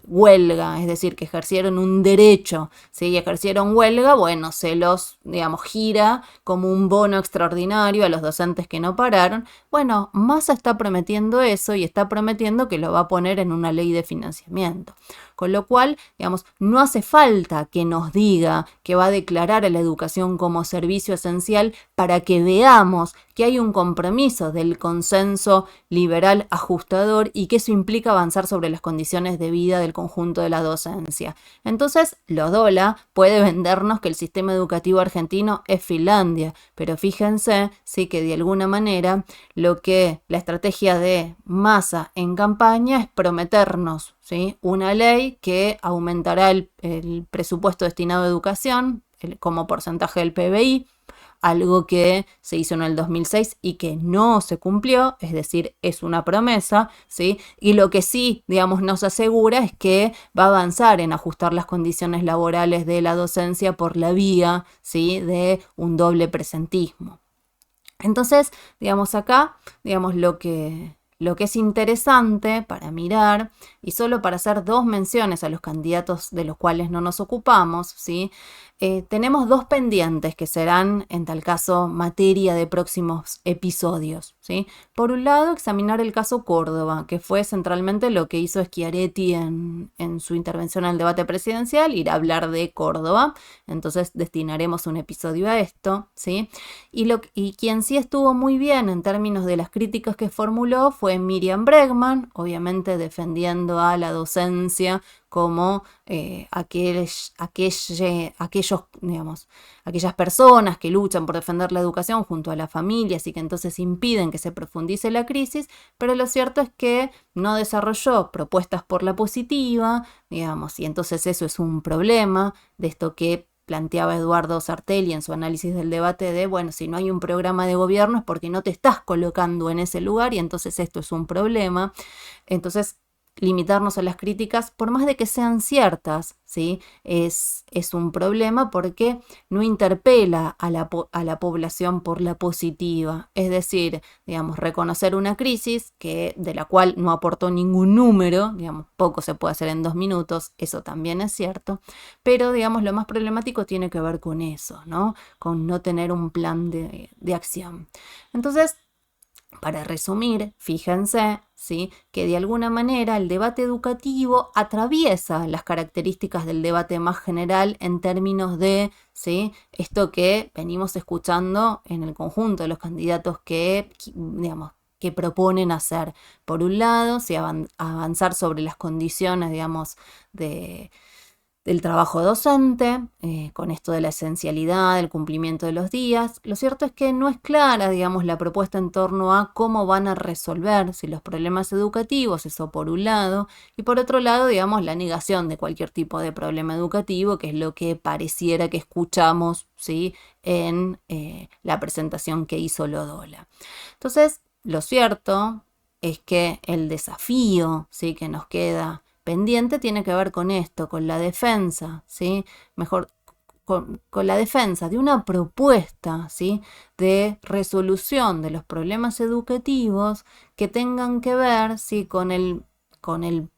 huelga, es decir, que ejercieron un derecho, ¿sí? Ejercieron huelga, bueno, se los, digamos, gira como un bono extraordinario a los docentes que no pararon. Bueno, Massa está prometiendo eso y está prometiendo que lo va a poner en una ley de financiamiento. Con lo cual, digamos, no hace falta que nos diga que va a declarar a la educación como servicio esencial para que veamos que hay un compromiso del consenso liberal ajustador y que eso implica avanzar sobre las condiciones de vida del conjunto de la docencia. Entonces, Lodola puede vendernos que el sistema educativo argentino es Finlandia, pero fíjense, sí, que de alguna manera lo que la estrategia de Massa en campaña es prometernos, ¿sí? Una ley que aumentará el presupuesto destinado a educación como porcentaje del PBI, algo que se hizo en el 2006 y que no se cumplió, es decir, es una promesa, ¿sí? Y lo que sí, digamos, nos asegura es que va a avanzar en ajustar las condiciones laborales de la docencia por la vía, ¿sí? De un doble presentismo. Entonces, digamos, acá, digamos, lo que es interesante para mirar, y solo para hacer dos menciones a los candidatos de los cuales no nos ocupamos, ¿sí? Tenemos dos pendientes que serán, en tal caso, materia de próximos episodios, ¿sí? Por un lado, examinar el caso Córdoba, que fue centralmente lo que hizo Schiaretti en su intervención en el debate presidencial, ir a hablar de Córdoba. Entonces, destinaremos un episodio a esto, ¿sí? Y quien sí estuvo muy bien en términos de las críticas que formuló fue Miriam Bregman, obviamente defendiendo a la docencia como aquellos, digamos, aquellas personas que luchan por defender la educación junto a las familias y que entonces impiden que se profundice la crisis, pero lo cierto es que no desarrolló propuestas por la positiva, digamos, y entonces eso es un problema de esto que planteaba Eduardo Sartelli en su análisis del debate de, bueno, si no hay un programa de gobierno es porque no te estás colocando en ese lugar y entonces esto es un problema. Entonces, limitarnos a las críticas, por más de que sean ciertas, ¿sí? Es un problema porque no interpela a la población por la positiva. Es decir, digamos, reconocer una crisis de la cual no aportó ningún número, digamos, poco se puede hacer en 2 minutos, eso también es cierto, pero, digamos, lo más problemático tiene que ver con eso, ¿no? Con no tener un plan de acción. Entonces, para resumir, fíjense, ¿sí?, que de alguna manera el debate educativo atraviesa las características del debate más general en términos de, ¿sí?, esto que venimos escuchando en el conjunto de los candidatos que, digamos, que proponen hacer. Por un lado, ¿sí?, avanzar sobre las condiciones, digamos, del trabajo docente, con esto de la esencialidad, el cumplimiento de los días. Lo cierto es que no es clara, digamos, la propuesta en torno a cómo van a resolver si los problemas educativos, eso por un lado, y por otro lado, digamos, la negación de cualquier tipo de problema educativo, que es lo que pareciera que escuchamos, ¿sí?, en la presentación que hizo Loyola. Entonces, lo cierto es que el desafío, ¿sí?, que nos queda pendiente tiene que ver con esto, con la defensa, ¿sí? Mejor, con la defensa de una propuesta, ¿sí?, de resolución de los problemas educativos que tengan que ver, ¿sí?, con el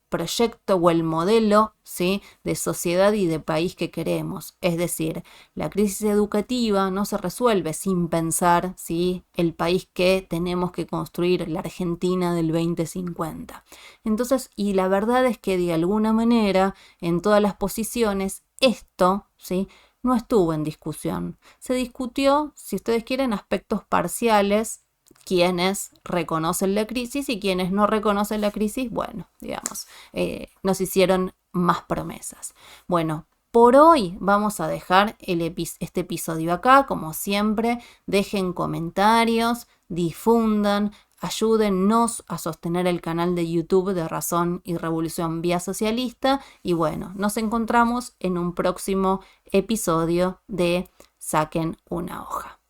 proyecto o el modelo, ¿sí?, de sociedad y de país que queremos. Es decir, la crisis educativa no se resuelve sin pensar, ¿sí?, el país que tenemos que construir, la Argentina del 2050. Entonces, y la verdad es que de alguna manera, en todas las posiciones, esto, ¿sí?, no estuvo en discusión. Se discutió, si ustedes quieren, aspectos parciales, quienes reconocen la crisis y quienes no reconocen la crisis, bueno, digamos, nos hicieron más promesas. Bueno, por hoy vamos a dejar este episodio acá. Como siempre, dejen comentarios, difundan, ayúdennos a sostener el canal de YouTube de Razón y Revolución Vía Socialista. Y bueno, nos encontramos en un próximo episodio de Saquen una hoja.